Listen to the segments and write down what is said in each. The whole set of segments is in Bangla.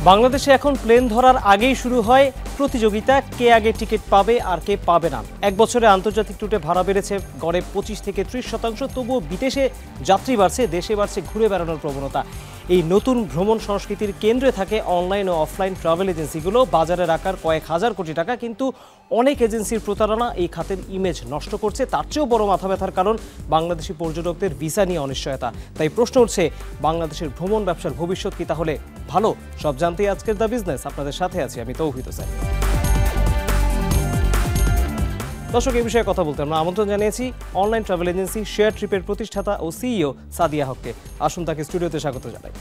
বাংলাদেশে এখন প্লেন ধরার আগেই শুরু হয় প্রতিযোগিতা, কে আগে টিকিট পাবে আর কে পাবে না। এক বছরে আন্তর্জাতিক রুটে ভাড়া বেড়েছে গড়ে 25 থেকে 30%, তবুও বিদেশে যাত্রী বাড়ছে, দেশে বাড়ছে ঘুরে বেড়ানোর প্রবণতা। এই নতুন ভ্রমণ সংস্কৃতির কেন্দ্রে থাকে অনলাইন ও অফলাইন ট্রাভেল এজেন্সিগুলো। বাজারে রাখার কয়েক হাজার কোটি টাকা, কিন্তু অনেক এজেন্সির প্রতারণা এই খাতের ইমেজ নষ্ট করছে। তার চেয়েও বড় মাথা ব্যথার কারণ বাংলাদেশি পর্যটকদের ভিসা নিয়ে অনিশ্চয়তা। তাই প্রশ্ন উঠছে, বাংলাদেশের ভ্রমণ ব্যবসার ভবিষ্যৎ কি তাহলে ভালো? সব জানতেই আজকের দ্য বিজনেস আপনাদের সাথে আছি আমি 𝗣𝗲𝗃𝗀𝗃। দর্শক, এই বিষয়ে কথা বলতে আমরা আমন্ত্রণ জানিয়েছি অনলাইন ট্রাভেল এজেন্সি শেয়ার ট্রিপের প্রতিষ্ঠাতা ও সিইও 𝗧𝗲𝗹𝗲 হককে। আসুন তাকে স্টুডিওতে স্বাগত জানাই।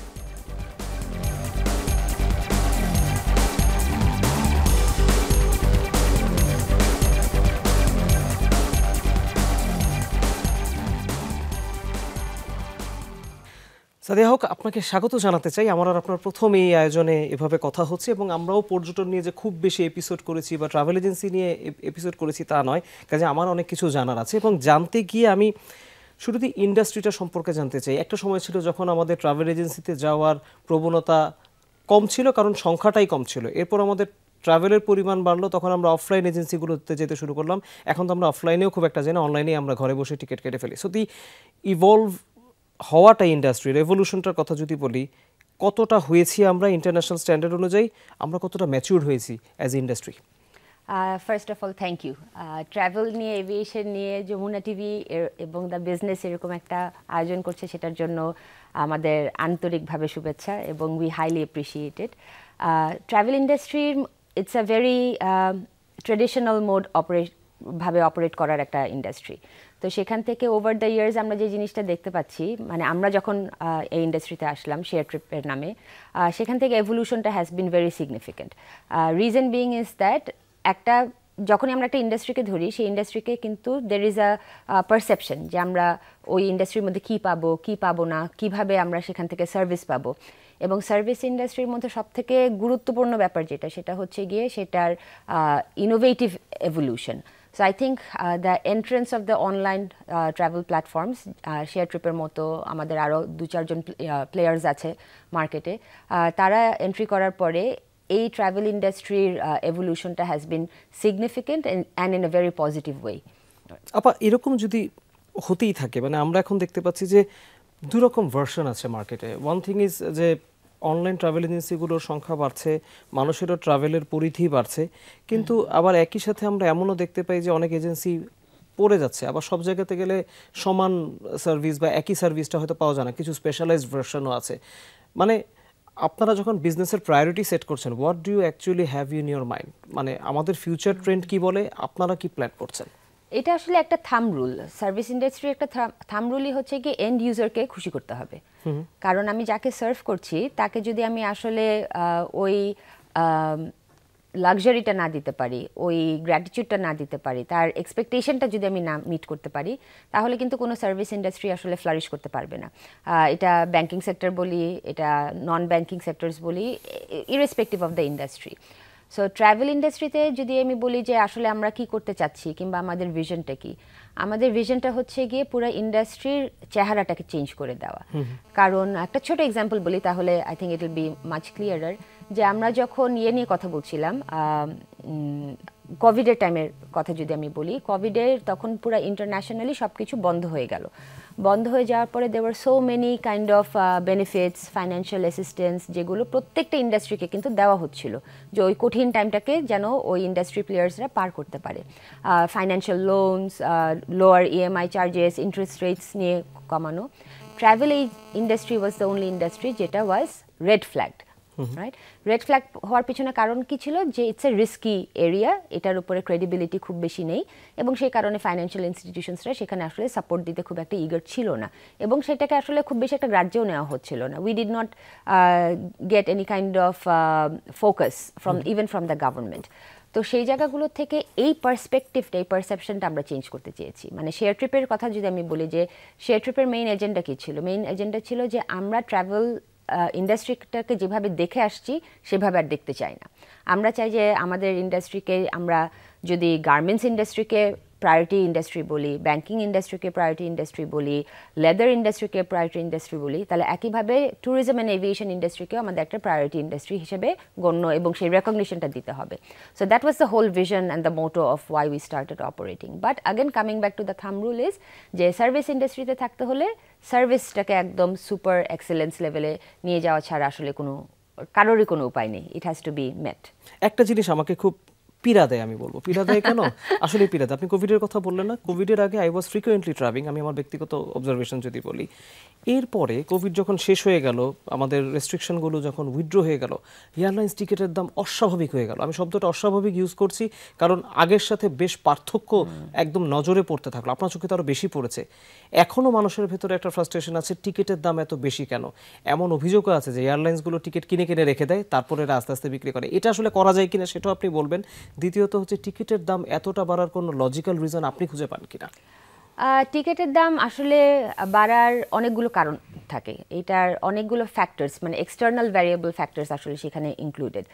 𝗧𝗲𝗹𝗲 হক, আপনাকে স্বাগত জানাতে চাই। আমার আর আপনার প্রথম এই আয়োজনে এভাবে কথা হচ্ছে, এবং আমরাও পর্যটন নিয়ে যে খুব বেশি এপিসোড করেছি বা ট্রাভেল এজেন্সি নিয়ে এপিসোড করেছি তা নয়, কাজে আমার অনেক কিছু জানার আছে। এবং জানতে গিয়ে আমি শুরুতেই ইন্ডাস্ট্রিটা সম্পর্কে জানতে চাই। একটা সময় ছিল যখন আমাদের ট্রাভেল এজেন্সিতে যাওয়ার প্রবণতা কম ছিল, কারণ সংখ্যাটাই কম ছিল। এরপর আমাদের ট্রাভেলের পরিমাণ বাড়লো, তখন আমরা অফলাইন এজেন্সিগুলোতে যেতে শুরু করলাম। এখন তো আমরা অফলাইনেও খুব একটা যাই না, অনলাইনেই আমরা ঘরে বসে টিকিট কেটে ফেলি। সো দি ইভলভ হওয়াটা ইন্ডাস্ট্রি রেভলিউশনটার কথা যদি বলি, কতটা হয়েছি আমরা ইন্টারন্যাশনাল স্ট্যান্ডার্ড অনুযায়ী, আমরা কতটা ম্যাচিউরড হয়েছি as industry? First of all thank you. Travel নিয়ে, এভিয়েশন নিয়ে যমুনা টিভি এবং দ্য বিজনেস এরকম একটা আয়োজন করছে, সেটার জন্য আমাদের আন্তরিকভাবে শুভেচ্ছা এবং উই হাইলি অ্যাপ্রিসিয়েটেড। ট্রাভেল ইন্ডাস্ট্রির it's a very traditional mode ভাবে অপারেট করার একটা ইন্ডাস্ট্রি। তো সেখান থেকে ওভার দ্য ইয়ার্স আমরা যে জিনিসটা দেখতে পাচ্ছি, মানে আমরা যখন এই ইন্ডাস্ট্রিতে আসলাম শেয়ার ট্রিপের নামে, সেখান থেকে এভলিউশনটা has been very significant. Reason being is that যখনই আমরা একটা ইন্ডাস্ট্রিকে ধরি, সেই ইন্ডাস্ট্রিকে কিন্তু দের ইজ আ পারসেপশন যে আমরা ওই ইন্ডাস্ট্রির মধ্যে কী পাবো, কী পাবো না, কীভাবে আমরা সেখান থেকে সার্ভিস পাবো। এবং সার্ভিস ইন্ডাস্ট্রির মধ্যে সবথেকে গুরুত্বপূর্ণ ব্যাপার সেটা হচ্ছে গিয়ে সেটার innovative evolution. So I think the entrance of the online travel platforms, share ট্রিপের মতো আমাদের আরও 2-4 প্লেয়ার্স আছে মার্কেটে, তারা এন্ট্রি করার পরে এই ট্রাভেল ইন্ডাস্ট্রির এভলিউশনটা has been significant and in a very positive way. আপা, এরকম যদি হতেই থাকে, মানে আমরা এখন দেখতে পাচ্ছি যে দুরকম ভার্সন আছে মার্কেটে। ওয়ান থিং ইজ যে অনলাইন ট্রাভেল এজেন্সিগুলোর সংখ্যা বাড়ছে, মানুষেরও ট্রাভেলের পরিধি বাড়ছে, কিন্তু আবার একই সাথে আমরা এমনও দেখতে পাই যে অনেক এজেন্সি পড়ে যাচ্ছে। আবার সব জায়গাতে গেলে সমান সার্ভিস বা একই সার্ভিসটা হয়তো পাওয়া যায় না, কিছু স্পেশালাইজড ভার্সনও আছে। মানে আপনারা যখন বিজনেসের প্রায়োরিটি সেট করছেন, what do you actually have in your mind? মানে আমাদের ফিউচার ট্রেন্ড কি বলে, আপনারা কি প্ল্যান করছেন? এটা আসলে একটা থাম রুল। সার্ভিস ইন্ডাস্ট্রির একটা থাম রুলই হচ্ছে কি এন্ড ইউজারকে খুশি করতে হবে। কারণ আমি যাকে সার্ভ করছি তাকে যদি আমি আসলে ওই লাক্সারিটা না দিতে পারি, ওই গ্র্যাটিটিউডটা না দিতে পারি, তার এক্সপেকটেশনটা যদি আমি না মিট করতে পারি, তাহলে কিন্তু কোনো সার্ভিস ইন্ডাস্ট্রি আসলে ফ্লারিশ করতে পারবে না। এটা ব্যাংকিং সেক্টর বলি, এটা নন ব্যাংকিং সেক্টরস বলি, irrespective of the industry. So travel ইন্ডাস্ট্রিতে যদি আমি বলি যে আসলে আমরা কি করতে চাচ্ছি কিংবা আমাদের ভিশনটা কি, আমাদের ভিশনটা হচ্ছে গিয়ে পুরো ইন্ডাস্ট্রির চেহারাটাকে চেঞ্জ করে দেওয়া। কারণ একটা ছোট এক্সাম্পল বলি, তাহলে I think it will be much ক্লিয়ারার। যে আমরা যখন নিয়ে কথা বলছিলাম, কোভিডের টাইমের কথা যদি আমি বলি, কোভিডের তখন পুরো ইন্টারন্যাশনালি সব কিছু বন্ধ হয়ে গেল। বন্ধ হয়ে যাওয়ার পরে দেওয়ার so many kind of benefits, financial assistance, যেগুলো প্রত্যেকটা ইন্ডাস্ট্রিকে কিন্তু দেওয়া হচ্ছিল, যে ওই কঠিন টাইমটাকে যেন ওই ইন্ডাস্ট্রি প্লেয়ার্সরা পার করতে পারে। Financial loans, lower EMI charges, interest rates নিয়ে কমানো। Travel industry was the only industry যেটা was red flagged. Right, red flag হওয়ার পিছনে কারণ কি ছিল? যে ইটস এ রিস্কি এরিয়া, এটার উপরে ক্রেডিবিলিটি খুব বেশি নেই, এবং সেই কারণে ফাইন্যান্সিয়াল ইনস্টিটিউশনসরা সেখানে আসলে সাপোর্ট দিতে খুব একটা ইগার ছিল না, এবং সেটাকে আসলে খুব বেশি একটা গ্রাহ্যও নেওয়া হচ্ছিল না। We did not get any kind of focus even from the government. তো সেই জায়গাগুলো থেকে এই পার্সপেক্টিভটা, এই পারসেপশনটা আমরা চেঞ্জ করতে চেয়েছি। মানে শেয়ার ট্রিপের কথা যদি আমি বলি, যে শেয়ার ট্রিপের মেইন এজেন্ডা কী ছিল? মেইন এজেন্ডা ছিল যে আমরা ট্রাভেল ইন্ডাস্ট্রিটাকে যেভাবে দেখে আসছি সেভাবে আর দেখতে চাই না। আমরা চাই যে আমাদের ইন্ডাস্ট্রিকে, আমরা যদি গার্মেন্টস ইন্ডাস্ট্রিকে প্রায়োরিটি ইন্ডাস্ট্রি বলি, ব্যাংকিং ইন্ডাস্ট্রিকে প্রায়োরিটি ইন্ডাস্ট্রি বলি, লেদার ইন্ডাস্ট্রিকে প্রায়োরিটি ইন্ডাস্ট্রি বলি, তাহলে একইভাবে ট্যুরিজম অ্যান্ড এভিয়েশন ইন্ডাস্ট্রিকেও আমাদের একটা প্রায়োরিটি ইন্ডাস্ট্রি হিসেবে গণ্য এবং সেই রেকগনিশনটা দিতে হবে। So that was the whole vision and the motto of why we started operating. But again coming back to the thumb rule is যে সার্ভিস ইন্ডাস্ট্রিতে থাকতে হলে সার্ভিসটাকে একদম সুপার এক্সেলেন্স লেভেলে নিয়ে যাওয়া ছাড়া আসলে কারোরই কোনো উপায় নেই। ইট হ্যাজ টু বি মেট। একটা জিনিস আমাকে খুব পীড়া দেয়, আমি বলবো পীড়া দেয় কেন, আসলে পীড়া দেয়। আপনি কোভিডের কথা বললেন না, কোভিডের আগে আই ওয়াজ ফ্রিকুয়েন্টলি ট্রাভেলিং, আমি আমার ব্যক্তিগত অবজারভেশন যদি বলি। এরপরে কোভিড যখন শেষ হয়ে গেল, আমাদের রেস্ট্রিকশনগুলো যখন উইথড্র হয়ে গেল, এয়ারলাইন্স টিকিটের দাম অস্বাভাবিক হয়ে গেল। আমি শব্দটা অস্বাভাবিক ইউজ করছি কারণ আগের সাথে বেশ পার্থক্য একদম নজরে পড়তে থাকলো, আপনার চোখে তো আরও বেশি পড়েছে। এখনও মানুষের ভেতরে একটা ফ্রাস্ট্রেশন আছে, টিকিটের দাম এত বেশি কেন। এমন অভিযোগও আছে যে এয়ারলাইন্সগুলো টিকিট কিনে কিনে রেখে দেয়, তারপরে আস্তে আস্তে বিক্রি করে। এটা আসলে করা যায় কিনা সেটাও আপনি বলবেন। দ্বিতীয়ত হচ্ছে টিকিটের দাম এতটা বাড়ার কোনো লজিক্যাল রিজন আপনি খুঁজে পান কিনা? টিকিটের দাম আসলে বাড়ার অনেকগুলো কারণ থাকে, এটার অনেকগুলো ফ্যাক্টরস, মানে এক্সটার্নাল ভ্যারিয়েবল ফ্যাক্টরস আসলে সেখানে ইনক্লুডেড।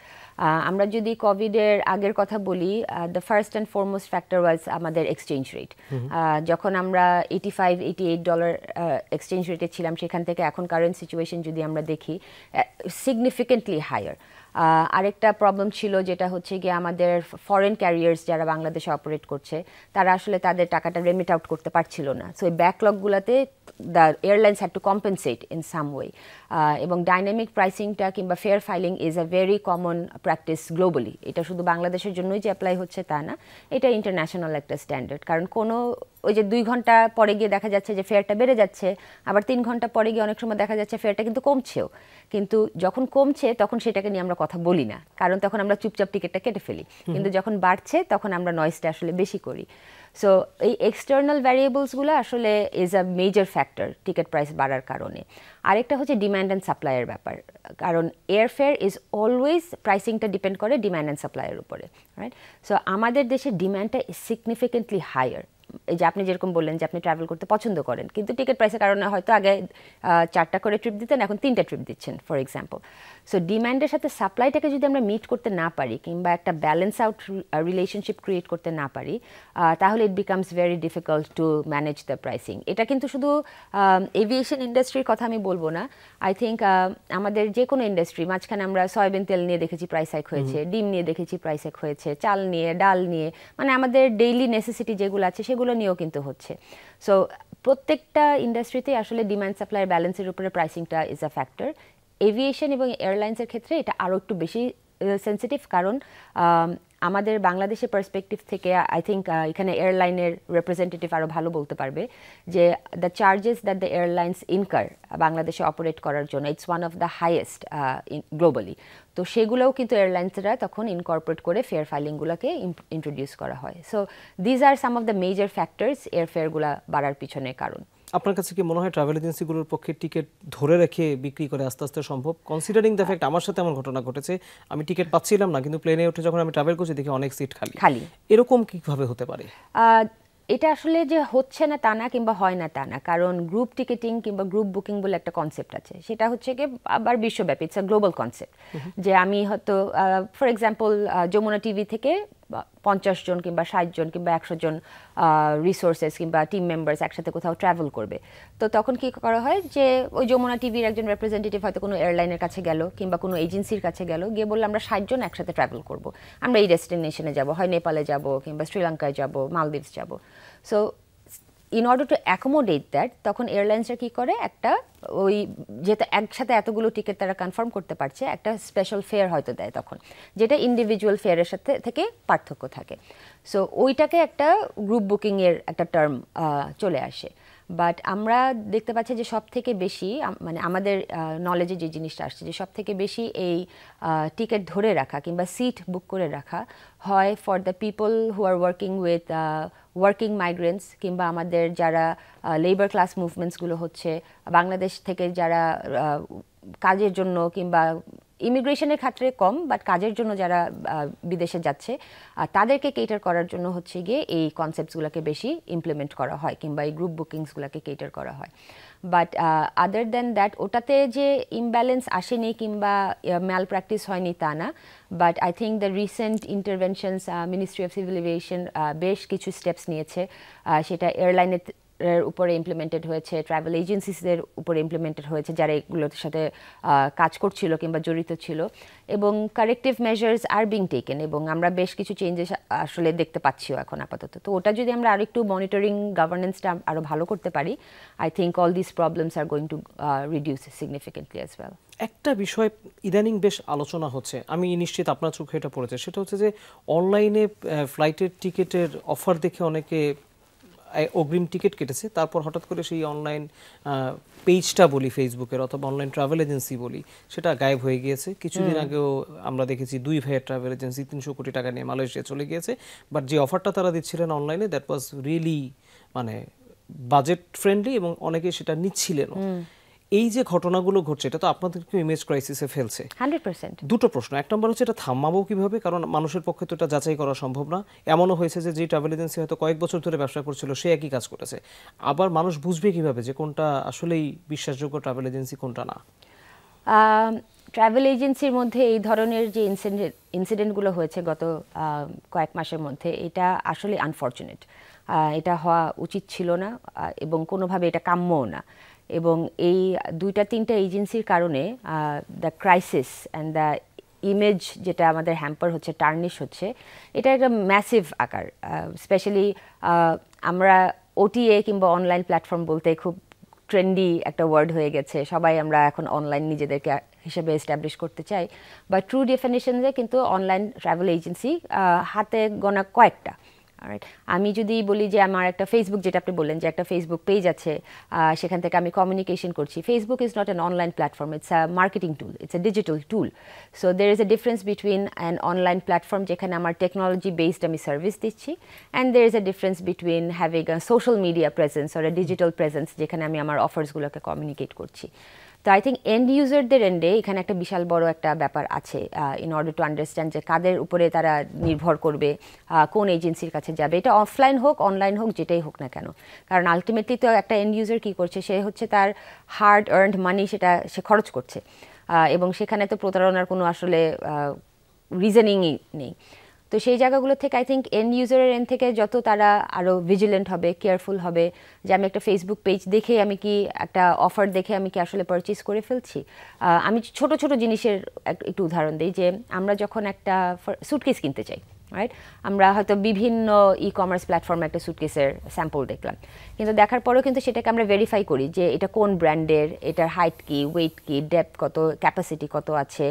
আমরা যদি কোভিডের আগের কথা বলি, the first and foremost factor was আমাদের এক্সচেঞ্জ রেট। যখন আমরা $85-88 এক্সচেঞ্জ রেটে ছিলাম, সেখান থেকে এখন কারেন্ট সিচুয়েশন যদি আমরা দেখি, সিগনিফিকেন্টলি হায়ার। আরেকটা প্রবলেম ছিল যেটা হচ্ছে গিয়ে আমাদের ফরেন ক্যারিয়ার্স যারা বাংলাদেশে অপারেট করছে, তারা আসলে তাদের টাকাটা রেমিট আউট করতে পারছিল না। সো এই ব্যাকলগগুলোতে the airlines had to compensate in some way. এবং ডাইনামিক প্রাইসিংটা কিংবা fare filing is a very common practice globally. এটা শুধু বাংলাদেশের জন্যই যে অ্যাপ্লাই হচ্ছে তা না, এটা ইন্টারন্যাশনাল একটা স্ট্যান্ডার্ড। কারণ ওই যে 2 ঘন্টা পরে গিয়ে দেখা যাচ্ছে যে ফেয়ারটা বেড়ে যাচ্ছে, আবার 3 ঘন্টা পরে গিয়ে অনেক সময় দেখা যাচ্ছে ফেয়ারটা কিন্তু কমছেও। কিন্তু যখন কমছে তখন সেটাকে নিয়ে আমরা কথা বলি না, কারণ তখন আমরা চুপচাপ টিকিটটা কেটে ফেলি। কিন্তু যখন বাড়ছে তখন আমরা নয়েজটা আসলে বেশি করি। সো এই এক্সটার্নাল ভ্যারিয়েবলসগুলো আসলে is a major factor ticket price বাড়ার কারণে। আরেকটা হচ্ছে ডিম্যান্ড অ্যান্ড সাপ্লাইয়ের ব্যাপার, কারণ এয়ারফেয়ার ইজ অলওয়েজ প্রাইসিংটা ডিপেন্ড করে ডিম্যান্ড অ্যান্ড সাপ্লাইয়ের উপরে, রাইট? সো আমাদের দেশে ডিম্যান্ডটা ইজ সিগনিফিকেন্টলি হায়ার। এই যে আপনি যেরকম বললেন যে আপনি ট্রাভেল করতে পছন্দ করেন, কিন্তু টিকিট প্রাইসের কারণে হয়তো আগে 4টা করে ট্রিপ দিতেন, এখন 3টা ট্রিপ দিচ্ছেন ফর এক্সাম্পল। সো ডিম্যান্ডের সাথে সাপ্লাইটাকে যদি আমরা মিট করতে না পারি কিংবা একটা ব্যালেন্স আউট রিলেশনশিপ ক্রিয়েট করতে না পারি, তাহলে it becomes very difficult to manage the pricing. এটা কিন্তু শুধু এভিয়েশন ইন্ডাস্ট্রির কথা আমি বলবো না, আই থিঙ্ক আমাদের যে কোনো ইন্ডাস্ট্রি, মাঝখানে আমরা সয়াবিন তেল নিয়ে দেখেছি প্রাইস হাইক হয়েছে, ডিম নিয়ে দেখেছি প্রাইস হাইক হয়েছে, চাল নিয়ে, ডাল নিয়ে, মানে আমাদের ডেইলি নেসেসিটি যেগুলো আছে সেগুলো নিয়েও কিন্তু হচ্ছে। সো প্রত্যেকটা ইন্ডাস্ট্রিতে আসলে ডিমান্ড সাপ্লাইয়ের ব্যালেন্সের উপরে প্রাইসিংটা ইজ আ ফ্যাক্টর। এভিয়েশন এবং এয়ারলাইন্সের ক্ষেত্রে এটা আরও একটু বেশি সেন্সিটিভ, কারণ আমাদের বাংলাদেশের পার্সপেক্টিভ থেকে আই থিঙ্ক এখানে এয়ারলাইনের রিপ্রেজেন্টেটিভ আরও ভালো বলতে পারবে যে the charges that the airlines incur বাংলাদেশে অপারেট করার জন্য, it's one of the highest globally. তো সেগুলোও কিন্তু এয়ারলাইন্সরা তখন ইনকর্পোরেট করে ফেয়ার ফাইলিংগুলোকে ইন্ট্রোডিউস করা হয়। So these are some of the major factors এয়ারফেয়ারগুলো বাড়ার পিছনে কারণ। আপনার কাছে কি মনে হয় ট্রাভেল এজেন্সিগুলোর পক্ষে টিকিট ধরে রেখে বিক্রি করে আস্তে আস্তে সম্ভব, কনসিডারিং দ্য ফ্যাক্ট আমার সাথে এমন ঘটনা ঘটেছে, আমি টিকিট পাচ্ছিলাম না, কিন্তু প্লেনে উঠে যখন আমি ট্রাভেল করছি দেখি অনেক সিট খালি। এরকম কিভাবে হতে পারে? এটা আসলে যে হচ্ছে না তা না কিংবা হয় না তা না, কারণ গ্রুপ টিকেটিং কিংবা গ্রুপ বুকিং বলে একটা কনসেপ্ট আছে, সেটা হচ্ছে কি আবার বিশ্বব্যাপী, ইটস আ গ্লোবাল কনসেপ্ট। যে আমি হয়তো ফর এক্সাম্পল যমুনা টিভি থেকে 50 জন কিংবা 60 জন কিংবা 100 জন রিসোর্সেস কিংবা টিম মেম্বার্স একসাথে কোথাও ট্রাভেল করবে, তো তখন কি করা হয় যে ওই যমুনা টিভির একজন রিপ্রেজেন্টেটিভ হয়তো কোনো এয়ারলাইনের কাছে গেল কিংবা কোনো এজেন্সির কাছে গেল, গিয়ে বললো আমরা 60 জন একসাথে ট্রাভেল করব, আমরা এই ডেস্টিনেশনে যাব, হয় নেপালে যাব কিংবা শ্রীলঙ্কায় যাব, মালদ্বীপস যাব। So in order to accommodate that, তখন এয়ারলাইন্সরা কী করে, একটা ওই যেহেতু একসাথে এতগুলো টিকিট তারা কনফার্ম করতে পারছে, একটা স্পেশাল ফেয়ার হয়তো দেয় তখন, যেটা ইন্ডিভিজুয়াল ফেয়ারের সাথে থেকে পার্থক্য থাকে। সো ওইটাকে একটা গ্রুপ বুকিংয়ের একটা টার্ম চলে আসে। বাট আমরা দেখতে পাচ্ছি যে সব থেকে বেশি, মানে আমাদের নলেজে যে জিনিসটা আসছে, যে সব থেকে বেশি এই টিকিট ধরে রাখা কিংবা সিট বুক করে রাখা হয় for the people who are working with working migrants কিংবা আমাদের যারা লেবার ক্লাস মুভমেন্টসগুলো হচ্ছে, বাংলাদেশ থেকে যারা কাজের জন্য কিংবা ইমিগ্রেশনের ক্ষেত্রে কম, বাট কাজের জন্য যারা বিদেশে যাচ্ছে তাদেরকে কেটার করার জন্য হচ্ছে গিয়ে এই কনসেপ্টসগুলোকে বেশি ইমপ্লিমেন্ট করা হয়, কিংবা এই গ্রুপ বুকিংসগুলোকে কেটার করা হয়। বাট আদার দ্যান দ্যাট ওটাতে যে ইমব্যালেন্স আসেনি কিংবা ম্যাল প্র্যাকটিস হয়নি তা না, but I think the recent interventions, ministry of civil aviation বেশ কিছু স্টেপস নিয়েছে, সেটা এয়ারলাইনের উপরে ইমপ্লিমেন্টেড হয়েছে, ট্রাভেল এজেন্সিসদের উপরে ইমপ্লিমেন্টেড হয়েছে যারা এগুলোর সাথে কাজ করছিল কিংবা জড়িত ছিল, এবং corrective measures are being taken, এবং আমরা বেশ কিছু চেঞ্জেস আসলে দেখতে পাচ্ছিও এখন আপাতত। তো ওটা যদি আমরা আরও একটু মনিটরিং গভর্নেন্সটা আরও ভালো করতে পারি, I think all this problems are going to reduce significantly as well. একটা বিষয় ইদানিং বেশ আলোচনা হচ্ছে, আমি নিশ্চিত আপনার চোখে এটা পড়েছে, সেটা হচ্ছে যে অনলাইনে ফ্লাইটের টিকিটের অফার দেখে অনেকে অগ্রিম টিকিট কেটেছে, তারপর হঠাৎ করে সেই অনলাইন পেজটা বলি ফেসবুকের অথবা অনলাইন ট্রাভেল এজেন্সি বলি সেটা গায়েব হয়ে গিয়েছে। কিছুদিন আগেও আমরা দেখেছি 2 ভাইয়ের ট্রাভেল এজেন্সি 300 কোটি টাকা নিয়ে মালয়েশিয়া চলে গিয়েছে, বাট যে অফারটা তারা দিচ্ছিলেন অনলাইনে দ্যাট ওয়াজ রিয়েলি মানে বাজেট ফ্রেন্ডলি এবং অনেকে সেটা নিচ্ছিলেন। এই যে ঘটনাগুলো ঘটছে এটা তো আপনাদেরকে ইমেজ ক্রাইসিসে ফেলছে 100%। দুটো প্রশ্ন, এক নম্বর হচ্ছে এটা থামাবো কিভাবে, কারণ মানুষের পক্ষে তো এটা যাচাই করা সম্ভব না। এমনও হয়েছে যে ট্রাভেল এজেন্সি হয়তো কয়েক বছর ধরে ব্যবসা করছিল সে একই কাজ করেছে, আবার মানুষ বুঝবে কিভাবে যে কোনটা আসলেই বিশ্বাসযোগ্য ট্রাভেল এজেন্সি কোনটা না? ট্রাভেল এজেন্সির মধ্যে এই ধরনের যে ইনসিডেন্টগুলো হয়েছে গত কয়েক মাসের মধ্যে, এটা আসলে আনফর্চুনেট, এটা হওয়া উচিত ছিল না এবং কোনোভাবে এটা কাম্যও না। এবং এই 2-3টা এজেন্সির কারণে the crisis and the image যেটা আমাদের হ্যাম্পার হচ্ছে, টার্নিশ হচ্ছে, এটা একটা ম্যাসিভ আকার। স্পেশালি আমরা ওটিএ কিংবা অনলাইন প্ল্যাটফর্ম বলতে খুব ট্রেন্ডি একটা ওয়ার্ড হয়ে গেছে, সবাই আমরা এখন অনলাইন নিজেদেরকে হিসেবে এস্টাবলিশ করতে চাই, বা ট্রু ডেফিনেশনে কিন্তু অনলাইন ট্রাভেল এজেন্সি হাতে গোনা কয়েকটা। রাইট, আমি যদি বলি যে আমার একটা ফেসবুক, যেটা আপনি বললেন যে একটা ফেসবুক পেজ আছে, সেখান থেকে আমি কমিউনিকেশন করছি, Facebook is not an online platform, it's a marketing tool, it's a digital tool. So there is a difference between an online platform যেখানে আমার টেকনোলজি বেসড আমি সার্ভিস দিচ্ছি, and there is a difference between having a social media presence or a digital presence যেখানে আমি আমার অফার্সগুলোকে কমিউনিকেট করছি। তো আই থিঙ্ক এন্ড ইউজারদের এন্ডে এখানে একটা বিশাল বড় একটা ব্যাপার আছে, ইন অর্ডার টু আন্ডারস্ট্যান্ড যে কাদের উপরে তারা নির্ভর করবে, কোন এজেন্সির কাছে যাবে, এটা অফলাইন হোক অনলাইন হোক যেটাই হোক না কেন। কারণ আলটিমেটলি তো একটা এন্ড ইউজার কী করছে, সে হচ্ছে তার হার্ড আর্নড মানি সেটা সে খরচ করছে, এবং সেখানে তো প্রতারণার কোনো আসলে রিজনিংই নেই। তো সেই জায়গাগুলো থেকে আই থিঙ্ক এন্ড ইউজারের এন্ড থেকে যত তারা আরও ভিজিলেন্ট হবে, কেয়ারফুল হবে, যে আমি একটা ফেসবুক পেজ দেখে আমি কি একটা অফার দেখে আমি কি আসলে পারচেস করে ফেলছি। আমি ছোট ছোট জিনিসের একটু উদাহরণ দিই, যে আমরা যখন একটা সুটকেস কিনতে চাই, রাইট, আমরা হয়তো বিভিন্ন ই কমার্স প্ল্যাটফর্মে একটা সুটকেসের স্যাম্পল দেখলাম, কিন্তু দেখার পরেও কিন্তু সেটাকে আমরা ভেরিফাই করি যে এটা কোন ব্র্যান্ডের, এটার হাইট কি, ওয়েট কি, ডেপথ কত, ক্যাপাসিটি কত আছে,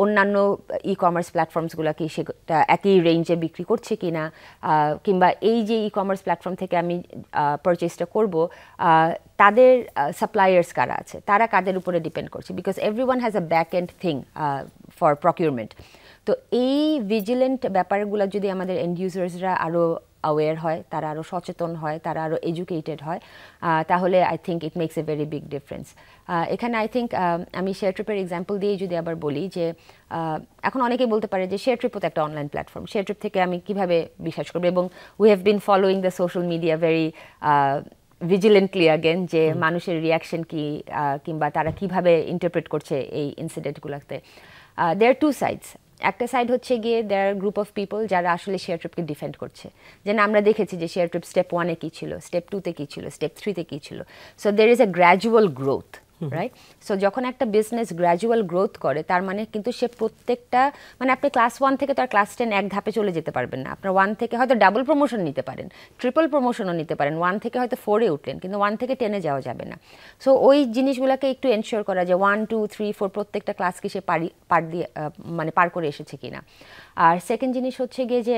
অন্যান্য ই কমার্স প্ল্যাটফর্মসগুলো কি সেটা একই রেঞ্জে বিক্রি করছে কি না, কিংবা এই যে ই কমার্স প্ল্যাটফর্ম থেকে আমি পারচেসটা করব তাদের সাপ্লায়ার্স কারা আছে, তারা কাদের উপরে ডিপেন্ড করছে, because everyone has a back end thing for procurement. তো এই ভিজিলেন্ট ব্যাপারগুলো যদি আমাদের এন্ড ইউজার্সরা আরও অ্যাওয়্যার হয়, তারা আরও সচেতন হয়, তারা আরও এডুকেটেড হয়, তাহলে I think it makes a very big difference. এখানে আই থিঙ্ক আমি শেয়ার ট্রিপের এক্সাম্পল দিয়ে যদি আবার বলি, যে এখন অনেকেই বলতে পারে যে শেয়ার ট্রিপও তো একটা অনলাইন প্ল্যাটফর্ম, শেয়ার ট্রিপ থেকে আমি কীভাবে বিশ্বাস করবো, এবং we have been following the social media very vigilantly again, যে মানুষের রিয়াকশন কি, কিংবা তারা কিভাবে ইন্টারপ্রেট করছে এই ইনসিডেন্টগুলোতে। দেয়ার টু সাইডস, একটা সাইড হচ্ছে গিয়ে দেয়ার গ্রুপ অফ পিপল যারা আসলে শেয়ার ট্রিপকে ডিফেন্ড করছে, যে না আমরা দেখেছি যে শেয়ার ট্রিপ স্টেপ 1-এ কী ছিল, স্টেপ 2-তে কী ছিল, স্টেপ 3-তে কী ছিল। So there is a gradual growth, right. So যখন একটা বিজনেস গ্র্যাজুয়াল গ্রোথ করে, তার মানে কিন্তু সে প্রত্যেকটা, মানে আপনি ক্লাস 1 থেকে তো আর ক্লাস 10 এক ধাপে চলে যেতে পারবেন না। আপনার 1 থেকে হয়তো ডাবল প্রমোশন নিতে পারেন, ট্রিপল প্রমোশনও নিতে পারেন, 1 থেকে হয়তো 4-এ উঠলেন, কিন্তু 1 থেকে 10-এ যাওয়া যাবে না। সো ওই জিনিসগুলোকে একটু এনশিওর করা যে 1, 2, 3, 4 প্রত্যেকটা ক্লাসকে সে পার করে এসেছে কিনা। আর সেকেন্ড জিনিস হচ্ছে গিয়ে যে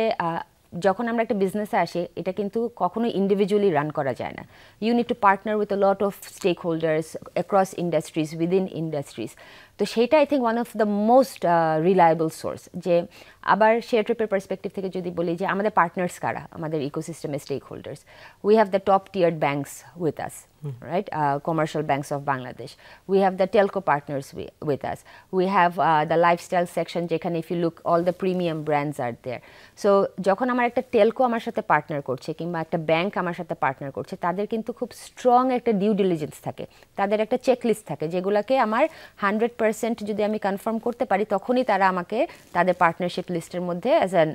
যখন আমরা একটা বিজনেসে আসি, এটা কিন্তু কখনো ইন্ডিভিজুয়ালি রান করা যায় না। You need to partner with a lot of stake holders across industries, within industries. তো সেইটা I think one of the most reliable source. যে আবার শেয়ার ট্রিপের পার্সপেক্টিভ থেকে যদি বলি যে আমাদের পার্টনার্স কারা, আমাদের ইকোসিস্টেমের stakeholders, we have the top tiered banks with us, right? Commercial banks of Bangladesh. We have the telco partners with us. We have the lifestyle section যেখানে if you look all the premium brands are there. So যখন আমার একটা টেলকো আমার সাথে পার্টনার করছে কিংবা একটা ব্যাংক আমার সাথে পার্টনার করছে, তাদের কিন্তু খুব স্ট্রং একটা ডিউ ডিলিজেন্স থাকে, তাদের একটা চেকলিস্ট থাকে যেগুলোকে আমার 100% যদি আমি কনফার্ম করতে পারি তখনই তারা আমাকে তাদের পার্টনারশিপ লিস্টের মধ্যে অ্যাজ অ্যান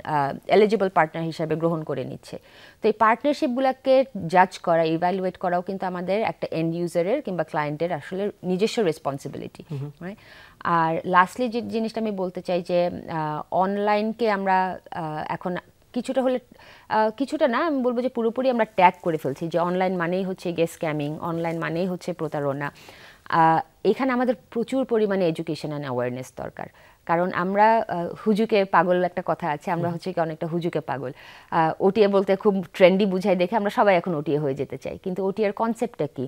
এলিজিবল পার্টনার হিসাবে গ্রহণ করে নিচ্ছে। তো এই পার্টনারশিপগুলোকে জাজ করা, ইভ্যালুয়েট করাও কিন্তু আমাদের একটা এন্ড ইউজারের কিংবা ক্লায়েন্টের আসলে নিজস্ব রেসপন্সিবিলিটি। আর লাস্টলি যে জিনিসটা আমি বলতে চাই যে অনলাইনকে আমরা এখন কিছুটা হলে কিছুটা না, আমি বলবো যে পুরোপুরি আমরা ট্যাগ করে ফেলছি যে অনলাইন মানেই হচ্ছে গিয়ে স্ক্যামিং, অনলাইন মানেই হচ্ছে প্রতারণা। এখানে আমাদের প্রচুর পরিমাণে এডুকেশন অ্যান্ড অ্যাওয়ারনেস দরকার। কারণ আমরা হুজুকে পাগল একটা কথা আছে, আমরা হচ্ছে কি অনেকটা হুজুকে পাগল। ওটিএ বলতে খুব ট্রেন্ডি বুঝাই দেখে আমরা সবাই এখন ওটিএ হয়ে যেতে চাই, কিন্তু ওটিএর কনসেপ্টটা কি,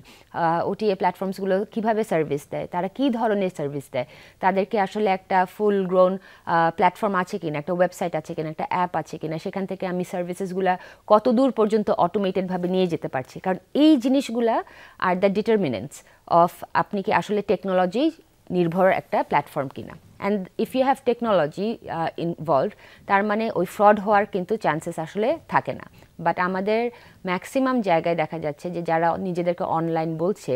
ওটিএ প্ল্যাটফর্মসগুলো কীভাবে সার্ভিস দেয়, তারা কী ধরনের সার্ভিস দেয়, তাদেরকে আসলে একটা ফুল গ্রোন প্ল্যাটফর্ম আছে কিনা, একটা ওয়েবসাইট আছে কিনা, একটা অ্যাপ আছে কিনা, সেখান থেকে আমি সার্ভিসেসগুলো কত দূর পর্যন্ত অটোমেটেডভাবে নিয়ে যেতে পারছি। কারণ এই জিনিসগুলা আর দ্য ডিটারমিনেন্টস অফ আপনি কি আসলে টেকনোলজি নির্ভর একটা প্ল্যাটফর্ম কিনা। And if you have technology involve, তার মানে ওই ফ্রড হওয়ার কিন্তু চান্সেস আসলে থাকে না। বাট আমাদের ম্যাক্সিমাম জায়গায় দেখা যাচ্ছে যে যারা নিজেদেরকে অনলাইন বলছে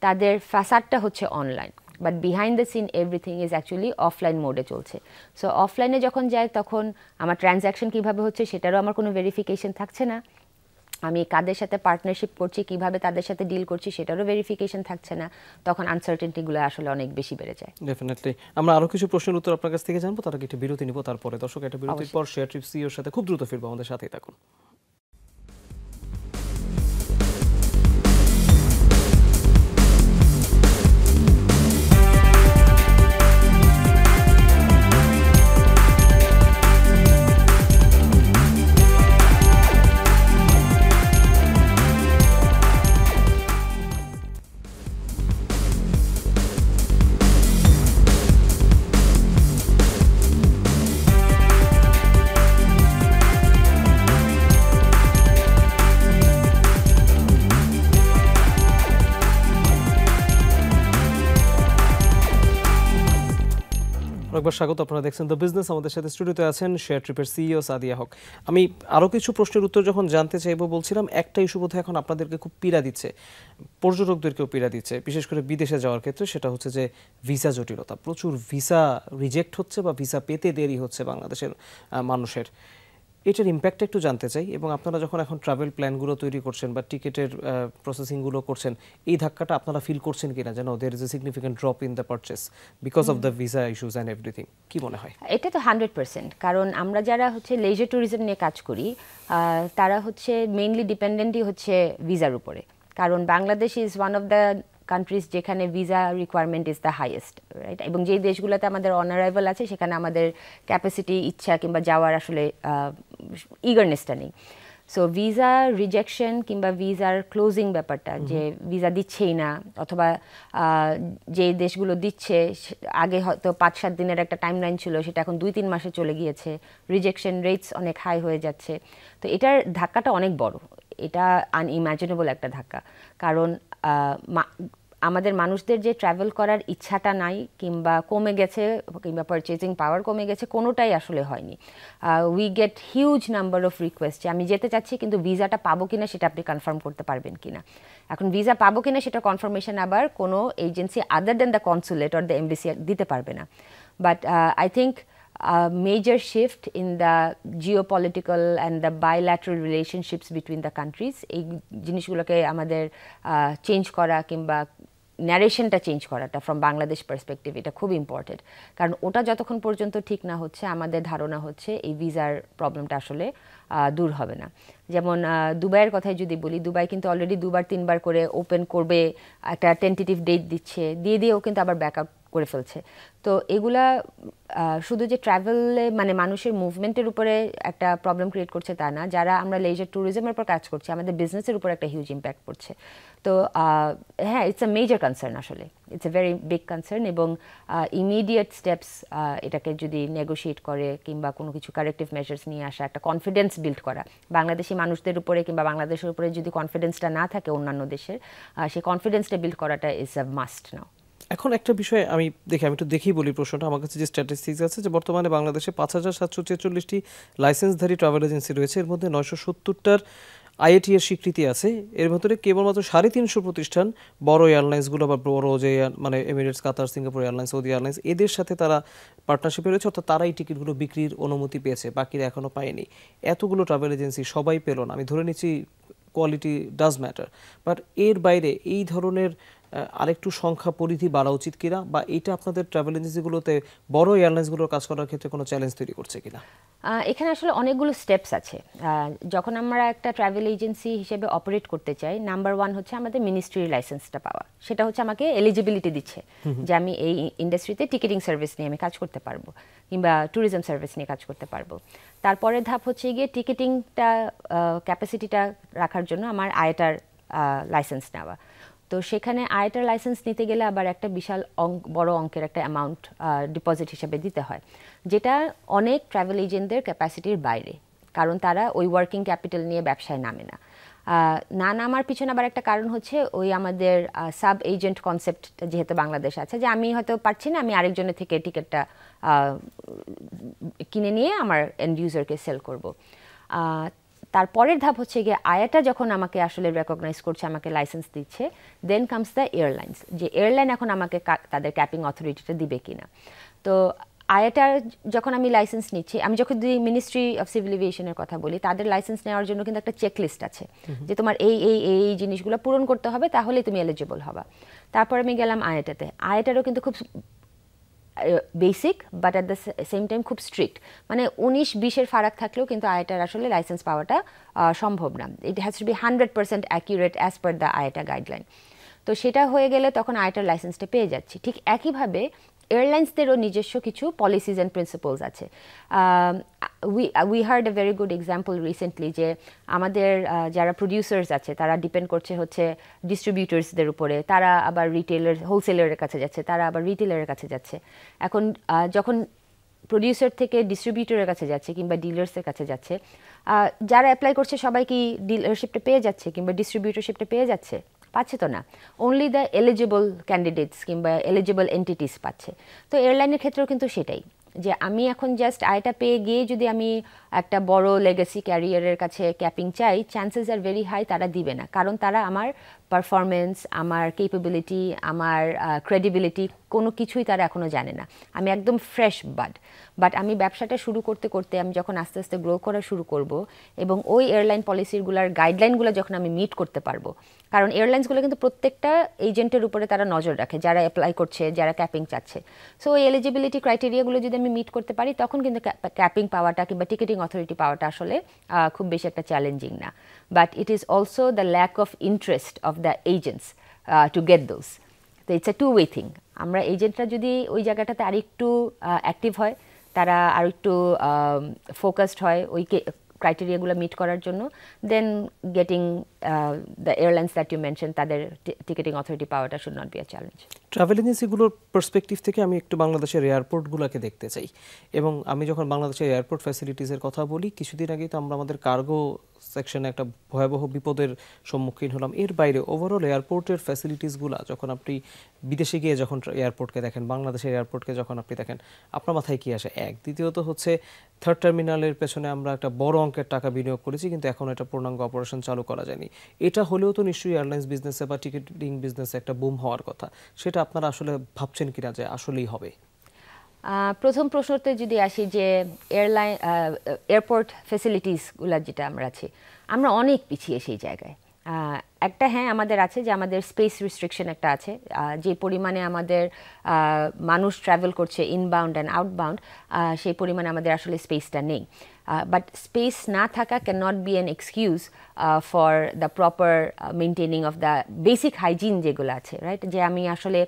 তাদের ফ্যাসাডটা হচ্ছে online, but behind the scene everything is actually offline মোডে চলছে। সো অফলাইনে যখন যায় তখন আমার ট্রানজ্যাকশন কীভাবে হচ্ছে সেটারও আমার কোনো ভেরিফিকেশন থাকছে না, আমি কাদের সাথে পার্টনারশিপ করছি, কিভাবে তাদের সাথে ডিল করছি সেটারও ভেরিফিকেশন থাকছে না, তখন আনসার্টেনটিগুলো আসলে অনেক বেশি বেড়ে যায়। ডেফিনেটলি আমরা আরও কিছু প্রশ্নের উত্তর আপনার কাছ থেকে জানবো, তার আগে একটা বিরতি নিব, তারপরে দর্শক একটা বিরতির পর শেয়ার ট্রিপ সিইওর সাথে খুব দ্রুত ফিরবো, আমাদের সাথেই থাকুন। একবার স্বাগত, আপনারা দেখছেন দ্য বিজনেস। আমাদের সাথে স্টুডিওতে আছেন শেয়ার ট্রিপের সিইও সাদিয়া হক। আমি আরও কিছু প্রশ্নের উত্তর যখন জানতে চাইবো, বলছিলাম একটা ইস্যু বোধহয় এখন আপনাদেরকে খুব পীড়া দিচ্ছে, পর্যটকদেরকেও পীড়া দিচ্ছে, বিশেষ করে বিদেশে যাওয়ার ক্ষেত্রে, সেটা হচ্ছে যে ভিসা জটিলতা। প্রচুর ভিসা রিজেক্ট হচ্ছে বা ভিসা পেতে দেরি হচ্ছে বাংলাদেশের মানুষের। এটার ইম্প্যাক্টটা একটু জানতে চাই, এবং আপনারা যখন এখন ট্রাভেল প্ল্যানগুলো তৈরি করছেন বা টিকিটের প্রসেসিংগুলো করছেন, এই ধাক্কাটা আপনারা ফিল করছেন কিনা, যেন there is a significant drop in the purchase because of the visa issues and everything, কি মনে হয়? এটা তো 100%, কারণ আমরা যারা হচ্ছে লেজার ট্যুরিজম নিয়ে কাজ করি তারা হচ্ছে মেইনলি ডিপেন্ডেন্টই হচ্ছে ভিসার উপরে, কারণ Bangladesh is one of the countries যেখানে visa requirement is the highest, right? এবং যেই দেশগুলোতে আমাদের অন অ্যারাইভাল আছে সেখানে আমাদের ক্যাপাসিটি, ইচ্ছা কিংবা যাওয়ার আসলে ইগারনেসটা নেই। সো ভিসা রিজেকশন কিংবা ভিসার ক্লোজিং ব্যাপারটা, যে ভিসা দিচ্ছেই না, অথবা যে দেশগুলো দিচ্ছে আগে হয়তো 5-7 দিনের একটা টাইমলাইন ছিল, সেটা এখন 2-3 মাসে চলে গিয়েছে, রিজেকশন রেটস অনেক হাই হয়ে যাচ্ছে। তো এটার ধাক্কাটা অনেক বড়, এটা আনইম্যাজিনেবল একটা ধাক্কা। কারণ আমাদের মানুষদের যে ট্রাভেল করার ইচ্ছাটা নাই কিংবা কমে গেছে কিংবা পারচেজিং পাওয়ার কমে গেছে, কোনোটাই আসলে হয়নি। We get huge number of request যে আমি যেতে চাচ্ছি কিন্তু ভিসাটা পাবো কিনা সেটা আপনি কনফার্ম করতে পারবেন কিনা। এখন ভিসা পাবো কিনা সেটা কনফার্মেশন আবার কোনো agency other than the consulate or the embassy দিতে পারবে না। But I think major shift in the geopolitical and the bilateral relationships between the countries, এই জিনিসগুলোকে আমাদের চেঞ্জ করা কিংবা ন্যারেশনটা চেঞ্জ করাটা ফ্রম বাংলাদেশ পার্সপেক্টিভ, এটা খুব ইম্পর্টেন্ট। কারণ ওটা যতক্ষণ পর্যন্ত ঠিক না হচ্ছে, আমাদের ধারণা হচ্ছে এই ভিসার প্রবলেমটা আসলে দূর হবে না। যেমন দুবাইয়ের কথাই যদি বলি, দুবাই কিন্তু অলরেডি 2-3 বার করে ওপেন করবে, একটা টেন্টেটিভ ডেট দিচ্ছেও কিন্তু আবার ব্যাকআউট করে ফেলছে। তো এগুলা শুধু যে ট্রাভেলে মানে মানুষের মুভমেন্টের উপরে একটা প্রবলেম ক্রিয়েট করছে তা না, যারা আমরা লেজার ট্যুরিজমের উপর কাজ করছি আমাদের বিজনেসের উপর একটা হিউজ ইম্প্যাক্ট পড়ছে। তো হ্যাঁ, ইটস আ মেজর কনসার্ন, আসলে it's a very big concern, এবং ইমিডিয়েট স্টেপস এটাকে যদি নেগোশিয়েট করে কিংবা কোনো কিছু কারেক্টিভ মেজার্স নিয়ে আসা, একটা কনফিডেন্স বিল্ড করা বাংলাদেশি মানুষদের উপরে কিংবা বাংলাদেশের উপরে যদি কনফিডেন্সটা না থাকে অন্যান্য দেশের, সেই কনফিডেন্সটা বিল্ড করাটা ইজ আ মাস্ট নাও। এখন একটা বিষয় আমি একটু দেখি বলি প্রশ্নটা। আমার কাছে যে স্ট্যাটিস্টিক্স আছে যে বর্তমানে বাংলাদেশে ৫,৭৪৬টি লাইসেন্সধারী ট্রাভেল এজেন্সি রয়েছে, এর মধ্যে ৯৭০টার আইএটি এর স্বীকৃতি আছে। এর ভেতরে কেবলমাত্র ৩৫০ প্রতিষ্ঠান বড় এয়ারলাইন্সগুলো বা বড় যে মানে এমিরেটস, কাতার, সিঙ্গাপুর এয়ারলাইন্স, সৌদি এয়ারলাইন্স এদের সাথে তারা পার্টনারশিপে রয়েছে, অর্থাৎ তারাই টিকিটগুলো বিক্রির অনুমতি পেয়েছে, বাকিরা এখনও পায়নি। এতগুলো ট্রাভেল এজেন্সি সবাই পেল না, আমি ধরে নিচ্ছি কোয়ালিটি ডাজ ম্যাটার, বাট এর বাইরে এই ধরনের আরেকটু সংখ্যা পরিধি বাড়া উচিত কিনা, বা এটা আপনাদের ট্রাভেল এজেন্সিগুলোতে বড় এয়ারলাইন্সগুলোর কাজ করার ক্ষেত্রে কোনো চ্যালেঞ্জ তৈরি করছে কিনা? এখানে আসলে অনেকগুলো স্টেপস আছে। যখন আমরা একটা ট্রাভেল এজেন্সি হিসেবে অপারেট করতে চাই, নাম্বার 1 হচ্ছে আমাদের মিনিস্ট্রির লাইসেন্সটা পাওয়া। সেটা হচ্ছে আমাকে এলিজিবিলিটি দিচ্ছে যে আমি এই ইন্ডাস্ট্রিতে টিকিটিং সার্ভিস নিয়ে আমি কাজ করতে পারবো কিংবা ট্যুরিজম সার্ভিস নিয়ে কাজ করতে পারবো। তারপরের ধাপ হচ্ছে গিয়ে টিকিটিংটা ক্যাপাসিটিটা রাখার জন্য আমার আইএটার লাইসেন্স নেওয়া। তো সেখানে আইএটার লাইসেন্স নিতে গেলে আবার একটা বিশাল বড় অঙ্কের একটা অ্যামাউন্ট ডিপোজিট হিসেবে দিতে হয়, যেটা অনেক ট্রাভেল এজেন্টদের ক্যাপাসিটির বাইরে, কারণ তারা ওই ওয়ার্কিং ক্যাপিটাল নিয়ে ব্যবসায় নামে না। না নামার পিছনে আবার একটা কারণ হচ্ছে ওই আমাদের সাব এজেন্ট কনসেপ্ট যেহেতু বাংলাদেশ আছে, যে আমি হয়তো পারছি না, আমি আরেকজনের থেকে টিকিটটা কিনে নিয়ে আমার এন্ড ইউজারকে সেল করব। তারপরের ধাপ হচ্ছে গিয়ে আয়াটা যখন আমাকে আসলে রেকগনাইজ করছে, আমাকে লাইসেন্স দিচ্ছে, দেন কামস দ্য এয়ারলাইন্স, যে এয়ারলাইন এখন আমাকে তাদের ক্যাপিং অথরিটিটা দিবে কিনা। তো আয়াটার যখন আমি লাইসেন্স নিচ্ছি, আমি যখন মিনিস্ট্রি অফ সিভিল এভিয়েশনের কথা বলি, তাদের লাইসেন্স নেওয়ার জন্য কিন্তু একটা চেকলিস্ট আছে যে তোমার এই এই এই জিনিসগুলো পূরণ করতে হবে, তাহলেই তুমি এলিজিবল হবা। তারপর আমি গেলাম আয়াটাতে। আয়াটারও কিন্তু খুব basic but at the same time খুব স্ট্রিক্ট, মানে 19-20-এর ফারাক থাকলেও কিন্তু আইএটার আসলে লাইসেন্স পাওয়াটা সম্ভব না। It has to be 100% accurate as per the IATA guideline. তো সেটা হয়ে গেলে তখন আইএটার লাইসেন্সটা পেয়ে যাচ্ছি। ঠিক একইভাবে এয়ারলাইন্সদেরও নিজস্ব কিছু পলিসিজ অ্যান্ড প্রিন্সিপলস আছে। We heard a very good example recently, যে আমাদের যারা প্রডিউসার্স আছে তারা ডিপেন্ড করছে হচ্ছে ডিস্ট্রিবিউটার্সদের উপরে, তারা আবার রিটেলার হোলসেলারের কাছে যাচ্ছে, তারা আবার রিটেলারের কাছে যাচ্ছে। এখন যখন প্রডিউসার থেকে ডিস্ট্রিবিউটরের কাছে যাচ্ছে কিংবা ডিলার্সের কাছে যাচ্ছে, যারা অ্যাপ্লাই করছে সবাই কি ডিলারশিপটা পেয়ে যাচ্ছে কিংবা ডিস্ট্রিবিউটরশিপটা পেয়ে যাচ্ছে? পাচ্ছে তো না, অনলি দ্য এলিজিবল ক্যান্ডিডেটস কিংবা এলিজিবল এন্টিটিস পাচ্ছে। তো এয়ারলাইনের ক্ষেত্রেও কিন্তু সেটাই, যে আমি এখন জাস্ট আয়টা পেয়ে গিয়ে যদি আমি একটা বড় লেগাসি ক্যারিয়ারের কাছে ক্যাপিং চাই, চান্সেস আর ভেরি হাই তারা দিবে না, কারণ তারা আমার পারফরমেন্স, আমার কেপেবিলিটি, আমার ক্রেডিবিলিটি কোনো কিছুই তারা এখনও জানে না। আমি একদম ফ্রেশ বাট আমি ব্যবসাটা শুরু করতে করতে আমি যখন আস্তে আস্তে গ্রো করা শুরু করব এবং ওই এয়ারলাইন পলিসিগুলোর গাইডলাইনগুলো যখন আমি মিট করতে পারবো, কারণ এয়ারলাইন্সগুলো কিন্তু প্রত্যেকটা এজেন্টের উপরে তারা নজর রাখে যারা অ্যাপ্লাই করছে, যারা ক্যাপিং চাচ্ছে। সো ওই এলিজিবিলিটি ক্রাইটেরিয়াগুলো যদি আমি মিট করতে পারি, তখন কিন্তু ক্যাপিং পাওয়াটা কিংবা টিকিটিং অথরিটি পাওয়াটা আসলে খুব বেশি একটা চ্যালেঞ্জিং না। But it is also the lack of interest of the agents to get those. তো it's a two way thing. আমরা এজেন্টরা যদি ওই জায়গাটাতে আরেকটু অ্যাক্টিভ হয়, তারা আরেকটু ফোকাসড হয় ওই ক্রাইটেরিয়াগুলো মিট করার জন্য, then getting the airlines that you mention, তাদের টিকিটিং অথরিটি পাওয়াটা should not be a challenge. Travel এজেন্সিগুলোর পার্সপেক্টিভ থেকে আমি একটু বাংলাদেশের এয়ারপোর্টগুলোকে দেখতে চাই, এবং আমি যখন বাংলাদেশের এয়ারপোর্ট ফ্যাসিলিটিসের কথা বলি, কিছুদিন আগেই তো আমরা আমাদের কার্গো সেকশনে একটা ভয়াবহ বিপদের সম্মুখীন হলাম। এর বাইরে ওভারঅল এয়ারপোর্টের ফ্যাসিলিটিসগুলো যখন আপনি বিদেশে গিয়ে যখন এয়ারপোর্টকে দেখেন, বাংলাদেশের এয়ারপোর্টকে যখন আপনি দেখেন, আপনার মাথায় কী আসে? এক, দ্বিতীয়ত হচ্ছে থার্ড টার্মিনালের পেছনে আমরা একটা বড় অঙ্কের টাকা বিনিয়োগ করেছি, কিন্তু এখন এটা পূর্ণাঙ্গ অপারেশন চালু করা যায়নি। এটা হলেও তো নিশ্চয়ই এয়ারলাইন্স বিজনেসে বা টিকিটিং বিজনেসে একটা বুম হওয়ার কথা। সেটা আপনারা আসলে ভাবছেন কিনা যে আসলেই হবে? প্রথম প্রশ্নতে যদি আসি, যে এয়ারপোর্ট ফ্যাসিলিটিসগুলো যেটা আমরা আছি, আমরা অনেক পিছিয়ে সেই জায়গায়। একটা হ্যাঁ আমাদের আছে, যে আমাদের স্পেস রিস্ট্রিকশন একটা আছে, যে পরিমাণে আমাদের মানুষ ট্রাভেল করছে ইনবাউন্ড অ্যান্ড আউটবাউন্ড, সেই পরিমাণে আমাদের আসলে স্পেসটা নেই। বাট স্পেস না থাকা can not be an excuse for the proper maintaining of the basic hygiene যেগুলো আছে, রাইট? যে আমি আসলে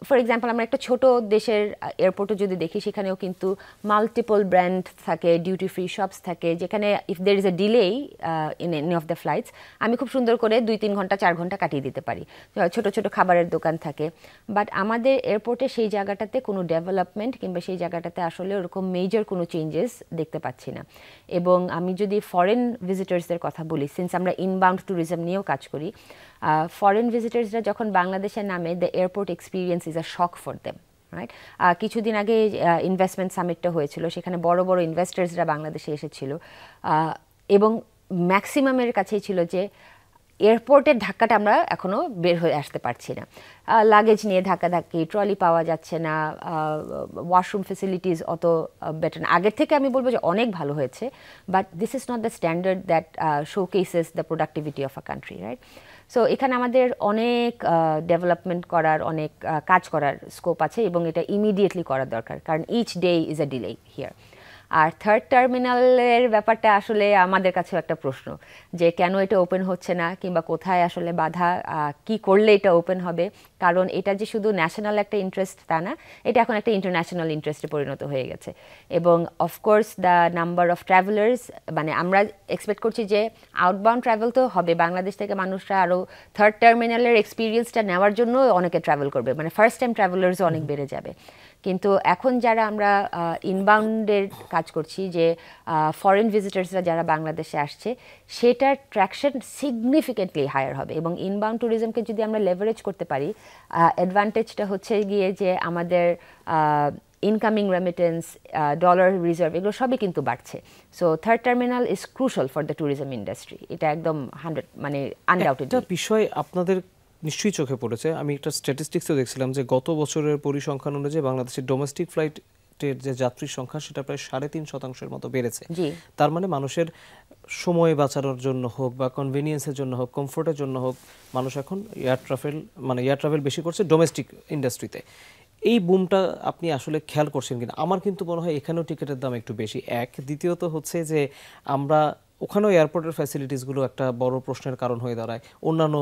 ফর এক্সাম্পল আমরা একটা ছোট দেশের এয়ারপোর্টে যদি দেখি, সেখানেও কিন্তু মাল্টিপল ব্র্যান্ড থাকে, ডিউটি ফ্রি শপস থাকে, যেখানে if there is a delay in any of the flights, আমি খুব সুন্দর করে 2-3 ঘন্টা 4 ঘন্টা কাটিয়ে দিতে পারি। ছোট ছোট খাবারের দোকান থাকে, বাট আমাদের এয়ারপোর্টে সেই জায়গাটাতে কোনো ডেভেলপমেন্ট কিংবা সেই জায়গাটাতে আসলে ওরকম মেজর কোনো চেঞ্জেস দেখতে পাচ্ছি না। এবং আমি যদি ফরেন ভিজিটার্সদের কথা বলি, সিন্স আমরা ইনবাউন্ড ট্যুরিজম নিয়েও কাজ করি, ফরেন ভিজিটার্সরা যখন বাংলাদেশে নামে, the airport experience is a shock for them, right? কিছুদিন আগে ইনভেস্টমেন্ট সামিটটা হয়েছিল, সেখানে বড় বড় ইনভেস্টার্সরা বাংলাদেশে এসেছিল, এবং ম্যাক্সিমামের কাছেই ছিল যে এয়ারপোর্টের ধাক্কাটা আমরা এখনও বের হয়ে আসতে পারছি না, লাগেজ নিয়ে ধাক্কাধাক্কি, ট্রলি পাওয়া যাচ্ছে না, ওয়াশরুম ফেসিলিটিস অত বেটার না। আগের থেকে আমি বলবো যে অনেক ভালো হয়েছে, but this is not the standard that showcases the productivity of a country, right? So এখানে আমাদের অনেক ডেভেলপমেন্ট করার, অনেক কাজ করার স্কোপ আছে, এবং এটা ইমিডিয়েটলি করার দরকার, কারণ each day is a delay here. আর থার্ড টার্মিনালের ব্যাপারটা আসলে আমাদের কাছেও একটা প্রশ্ন, যে কেন এটা ওপেন হচ্ছে না, কিংবা কোথায় আসলে বাধা, কি করলে এটা ওপেন হবে। কারণ এটা যে শুধু ন্যাশনাল একটা ইন্টারেস্ট তা না, এটা এখন একটা ইন্টারন্যাশনাল ইন্টারেস্টে পরিণত হয়ে গেছে। এবং of course the number of travellers, মানে আমরা এক্সপেক্ট করছি যে আউটবাউন্ড ট্রাভেল তো হবে, বাংলাদেশ থেকে মানুষরা আরও থার্ড টার্মিনালের এক্সপিরিয়েন্সটা নেওয়ার জন্য অনেকে ট্রাভেল করবে, মানে ফার্স্ট টাইম ট্রাভেলার্সও অনেক বেড়ে যাবে। কিন্তু এখন যারা আমরা ইনবাউন্ডের কাজ করছি, যে ফরেন ভিজিটার্সরা যারা বাংলাদেশে আসছে, সেটার ট্র্যাকশন সিগনিফিকেন্টলি হায়ার হবে। এবং ইনবাউন্ড ট্যুরিজমকে যদি আমরা লেভারেজ করতে পারি, অ্যাডভান্টেজটা হচ্ছে গিয়ে যে আমাদের ইনকামিং রেমিটেন্স, ডলার রিজার্ভ, এগুলো সবই কিন্তু বাড়ছে। So third terminal is crucial for the tourism industry, এটা একদম 100 মানে আনডাউটেড। একটা বিষয় আপনাদের নিশ্চয়ই চোখে পড়েছে, আমি একটা স্ট্যাটিস্টিক্সও দেখছিলাম যে গত বছরের পরিসংখ্যান অনুযায়ী বাংলাদেশের ডোমেস্টিক ফ্লাইটের যে যাত্রীর সংখ্যা, সেটা প্রায় 3.5% মতো বেড়েছে। তার মানে মানুষের সময় বাঁচানোর জন্য হোক, বা কনভেনিয়েন্সের জন্য হোক, কমফোর্টের জন্য হোক, মানুষ এখন এয়ার ট্রাভেল বেশি করছে ডোমেস্টিক ইন্ডাস্ট্রিতে। এই বুমটা আপনি আসলে খেয়াল করছেন কিনা? আমার কিন্তু মনে হয় এখানেও টিকিটের দাম একটু বেশি, এক। দ্বিতীয়ত হচ্ছে যে আমরা ওখানেও এয়ারপোর্টের ফ্যাসিলিটিসগুলো একটা বড় প্রশ্নের কারণ হয়ে দাঁড়ায়। অন্যান্য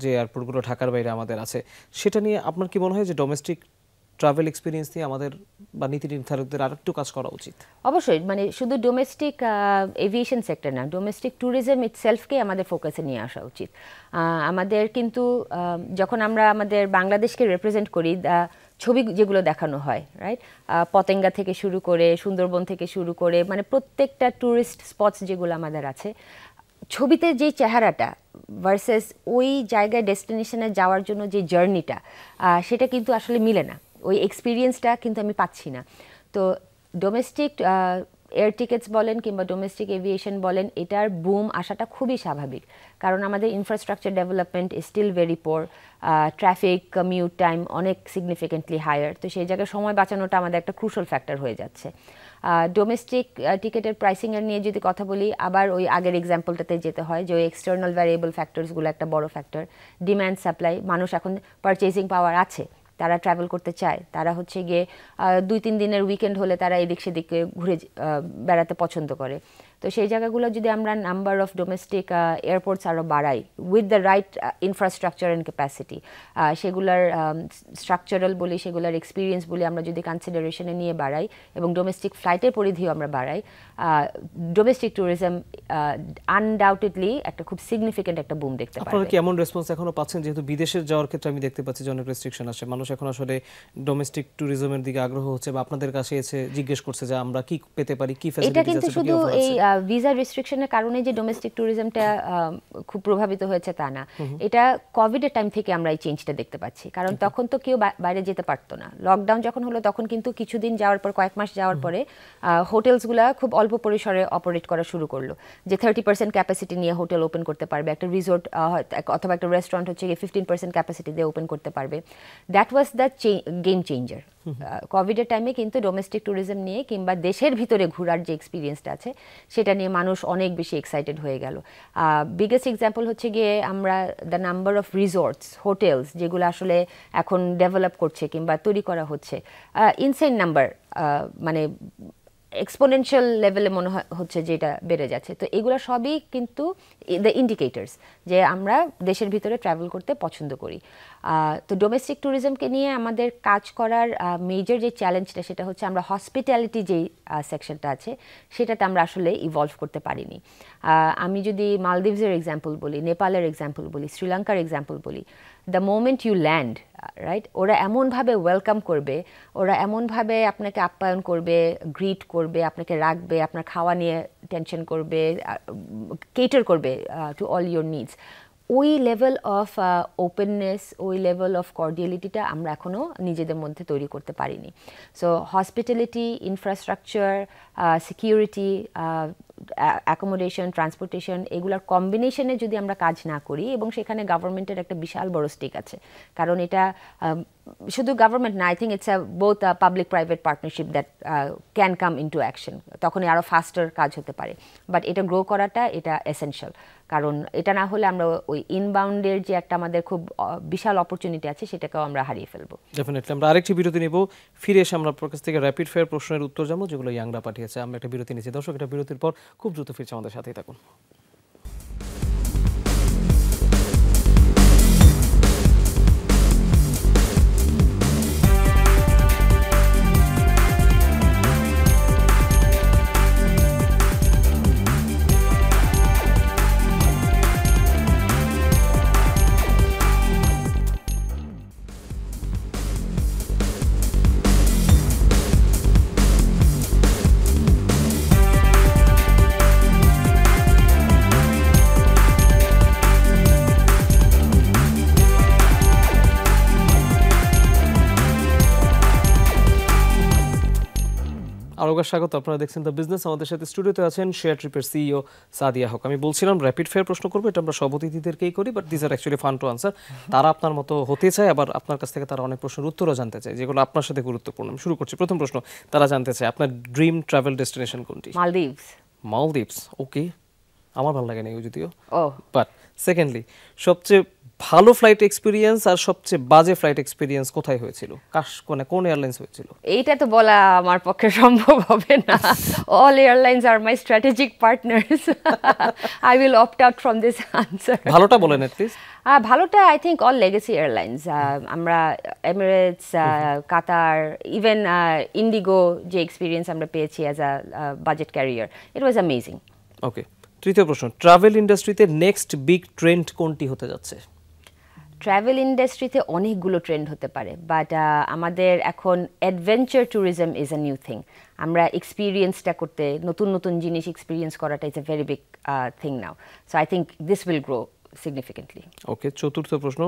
যে এয়ারপোর্টগুলো ঢাকার বাইরে আমাদের আছে, সেটা নিয়ে আপনার কি মনে হয় যে ডোমেস্টিক ট্রাভেল এক্সপিরিয়েন্স নিয়ে আমাদের বা নীতি নির্ধারকদের আরেকটু কাজ করা উচিত? অবশ্যই, মানে শুধু ডোমেস্টিক এভিয়েশন সেক্টর না, ডোমেস্টিক ট্যুরিজম ইটসেলফকে আমাদের ফোকাসে নিয়ে আসা উচিত। আমাদের কিন্তু যখন আমরা আমাদের বাংলাদেশকে রিপ্রেজেন্ট করি, ছবি যেগুলো দেখানো হয়, রাইট, পতেঙ্গা থেকে শুরু করে, সুন্দরবন থেকে শুরু করে, মানে প্রত্যেকটা ট্যুরিস্ট স্পটস যেগুলো আমাদের আছে, ছবিতে যে চেহারাটা ভার্সেস ওই জায়গায় ডেস্টিনেশনে যাওয়ার জন্য যে জার্নিটা, সেটা কিন্তু আসলে মিলে না, ওই এক্সপিরিয়েন্সটা কিন্তু আমি পাচ্ছি না। তো ডোমেস্টিক এয়ার টিকেটস বলেন কিংবা ডোমেস্টিক এভিয়েশন বলেন, এটার বুম আসাটা খুবই স্বাভাবিক, কারণ আমাদের infrastructure development is still very poor, traffic commute time অনেক সিগনিফিকেন্টলি হায়ার। তো সেই জায়গায় সময় বাঁচানোটা আমাদের একটা ক্রুশাল ফ্যাক্টর হয়ে যাচ্ছে। ডোমেস্টিক টিকেটের প্রাইসিংয়ের নিয়ে যদি কথা বলি, আবার ওই আগের এক্সাম্পলটাতে যেতে হয় যে ওই এক্সটার্নাল ভ্যারিয়েবল ফ্যাক্টরসগুলো একটা বড় ফ্যাক্টর। ডিম্যান্ড সাপ্লাই, মানুষ এখন পারচেজিং পাওয়ার আছে, তারা ট্রাভেল করতে চায়, তারা হচ্ছে গিয়ে 2-3 দিনের উইকেন্ড হলে তারা এদিক সেদিকে ঘুরে বেড়াতে পছন্দ করে। তো সেই জায়গাগুলো যদি আমরা নাম্বার অফ ডোমেস্টিক এয়ারপোর্টস আরও বাড়াই with the right infrastructure and capacity, সেগুলার স্ট্রাকচারাল বলি, সেগুলার এক্সপিরিয়েন্স বলি, আমরা যদি কনসিডারেশনে নিয়ে বাড়াই এবং ডোমেস্টিক ফ্লাইটের পরিধিও আমরা বাড়াই, ডোমেস্টিক ট্যুরিজম আনডাউটেডলি একটা খুব সিগনিফিকেন্ট একটা বুম দেখতে পাবে। আপনারা কি এমন রেসপন্স এখনো পাচ্ছেন? যেহেতু বিদেশের যাওয়ার ক্ষেত্রে আমি দেখতে পাচ্ছি যে অনেক রেস্ট্রিকশন আছে, মানুষ এখন আসলে ডোমেস্টিক ট্যুরিজমের দিকে আগ্রহ হচ্ছে, বা আপনাদের কাছে এসে জিজ্ঞেস করছে যে আমরা কি পেতে পারি, কি ফ্যাসিলিটিস আছে। এটা কিন্তু শুধু এই ভিসা রেস্ট্রিকশনের কারণে যে ডোমেস্টিক ট্যুরিজমটা খুব প্রভাবিত হয়েছে তা না, এটা কোভিডের টাইম থেকে আমরা এই চেঞ্জটা দেখতে পাচ্ছি। কারণ তখন তো কেউ বাইরে যেতে পারতো না, লকডাউন যখন হলো তখন কিন্তু কিছুদিন যাওয়ার পর, কয়েক মাস যাওয়ার পরে হোটেলসগুলো খুব অল্প পরিসরে অপারেট করা শুরু করলো, যে 30% ক্যাপাসিটি নিয়ে হোটেল ওপেন করতে পারবে, একটা রিসোর্ট অথবা একটা রেস্টুরেন্ট হচ্ছে গিয়ে 15% ক্যাপাসিটি দিয়ে ওপেন করতে পারবে। That was the game changer. কোভিডের টাইমে কিন্তু ডোমেস্টিক ট্যুরিজম নিয়ে কিংবা দেশের ভিতরে ঘোরার যে এক্সপিরিয়েন্সটা আছে সেটা নিয়ে মানুষ অনেক বেশি এক্সাইটেড হয়ে গেল। বিগেস্ট এক্সাম্পল হচ্ছে গিয়ে আমরা the number of resorts, hotels যেগুলো আসলে এখন ডেভেলপ করছে কিংবা তৈরি করা হচ্ছে, ইনসেন নাম্বার, মানে এক্সপোনেনশিয়াল লেভেলে মনে হচ্ছে যে এটা বেড়ে যাচ্ছে। তো এগুলো সবই কিন্তু দ্য ইন্ডিকেটার্স যে আমরা দেশের ভিতরে ট্রাভেল করতে পছন্দ করি। তো ডোমেস্টিক ট্যুরিজমকে নিয়ে আমাদের কাজ করার মেজর যে চ্যালেঞ্জটা সেটা হচ্ছে আমরা হসপিটালিটি যেই সেকশনটা আছে সেটাতে আমরা আসলে ইভলভ করতে পারিনি। আমি যদি মালদ্বীপসের এক্সাম্পল বলি, নেপালের এক্সাম্পল বলি, শ্রীলঙ্কার এক্সাম্পল বলি, the moment you land, right, ওরা এমনভাবে ওয়েলকাম করবে, ওরা এমনভাবে আপনাকে আপ্যায়ন করবে, গ্রিট করবে, আপনাকে রাখবে, আপনার খাওয়া নিয়ে টেনশন করবে, কেটার করবে টু অল ইউর নিডস। ওই লেভেল অফ ওপেননেস, ওই লেভেল অফ কর্ডিয়ালিটিটা আমরা এখনও নিজেদের মধ্যে তৈরি করতে পারিনি। So hospitality, infrastructure, security, accommodation, transportation, এগুলোর কম্বিনেশনে যদি আমরা কাজ না করি, এবং সেখানে গভর্নমেন্টের একটা বিশাল বড় স্টেক আছে, কারণ এটা শুধু গভর্নমেন্ট না, I think it's both public private partnership that can come into action, তখনই আরও ফাস্টার কাজ হতে পারে। বাট এটা গ্রো করাটা এটা এসেনশিয়াল, কারণ এটা না হলে আমরা ওই ইনবাউন্ডের যে একটা আমাদের খুব বিশাল অপরচুনিটি আছে সেটাকেও আমরা হারিয়ে ফেলবো। ডেফিনেটলি। আমরা আরেকটি বিরতি নেব, ফিরে এসে আমরা আপনার কাছ থেকে র্যাপিড ফায়ার প্রশ্নের উত্তর জানবো যেগুলো ইয়াংরা পাঠিয়েছে। আমরা একটা বিরতি নিচ্ছি দর্শক, এটা বিরতির পর খুব দ্রুত ফিরছে, আমাদের সাথেই থাকুন। আরোগ্য স্বাগত, আপনারা দেখছেন দ্য বিজনেস। আমাদের সাথে স্টুডিওতে আছেন শেয়ার ট্রিপের সিইও সাদিয়া হক। আমি বলছিলাম র্যাপিড ফায়ার প্রশ্ন করবো, এটা আমরা সব অতিথিদেরকেই করি, but this are actually fun to answer. তারা আপনার মতো হতে চায়, আবার আপনার কাছ থেকে তারা অনেক প্রশ্নের উত্তরও জানতে চায় যেগুলো আপনার সাথে গুরুত্বপূর্ণ। আমি শুরু করছি। প্রথম প্রশ্ন, তারা জানতে চায় আপনার ড্রিম ট্রাভেল ডেস্টিনেশন কোনটি? মালদ্বীপস। মালদ্বীপস, ওকে, আমার ভালো লাগে না যদিও। বাট সেকেন্ডলি, সবচেয়ে ভালো ফ্লাইট এক্সপিরিয়েন্স আর সবচেয়ে বাজে ফ্লাইট এক্সপিরিয়েন্স কোথায় হয়েছিল? কোন এয়ারলাইন্স হয়েছিল? এইটা তো বলা আমার পক্ষে সম্ভব হবে না। All airlines are my strategic partners. I will opt out from this answer. ভালোটা বলেন এট লিস্ট। ভালোটা I think all legacy airlines. আমরা এমিরেটস, কাতার, ইভেন ইন্ডিগো যে এক্সপিরিয়েন্স আমরা পেয়েছি as a budget carrier, it was amazing. Okay, তৃতীয় প্রশ্ন, ট্রাভেল ইন্ডাস্ট্রিতে নেক্সট বিগ ট্রেন্ড কোনটি হতে যাচ্ছে? ট্রাভেল ইন্ডাস্ট্রিতে অনেকগুলো ট্রেন্ড হতে পারে, বাট আমাদের এখন adventure tourism is a new thing. আমরা এক্সপিরিয়েন্সটা করতে, নতুন নতুন জিনিস এক্সপিরিয়েন্স করাটা is a very big thing now. So I think this will grow significantly. Okay, চতুর্থ প্রশ্ন,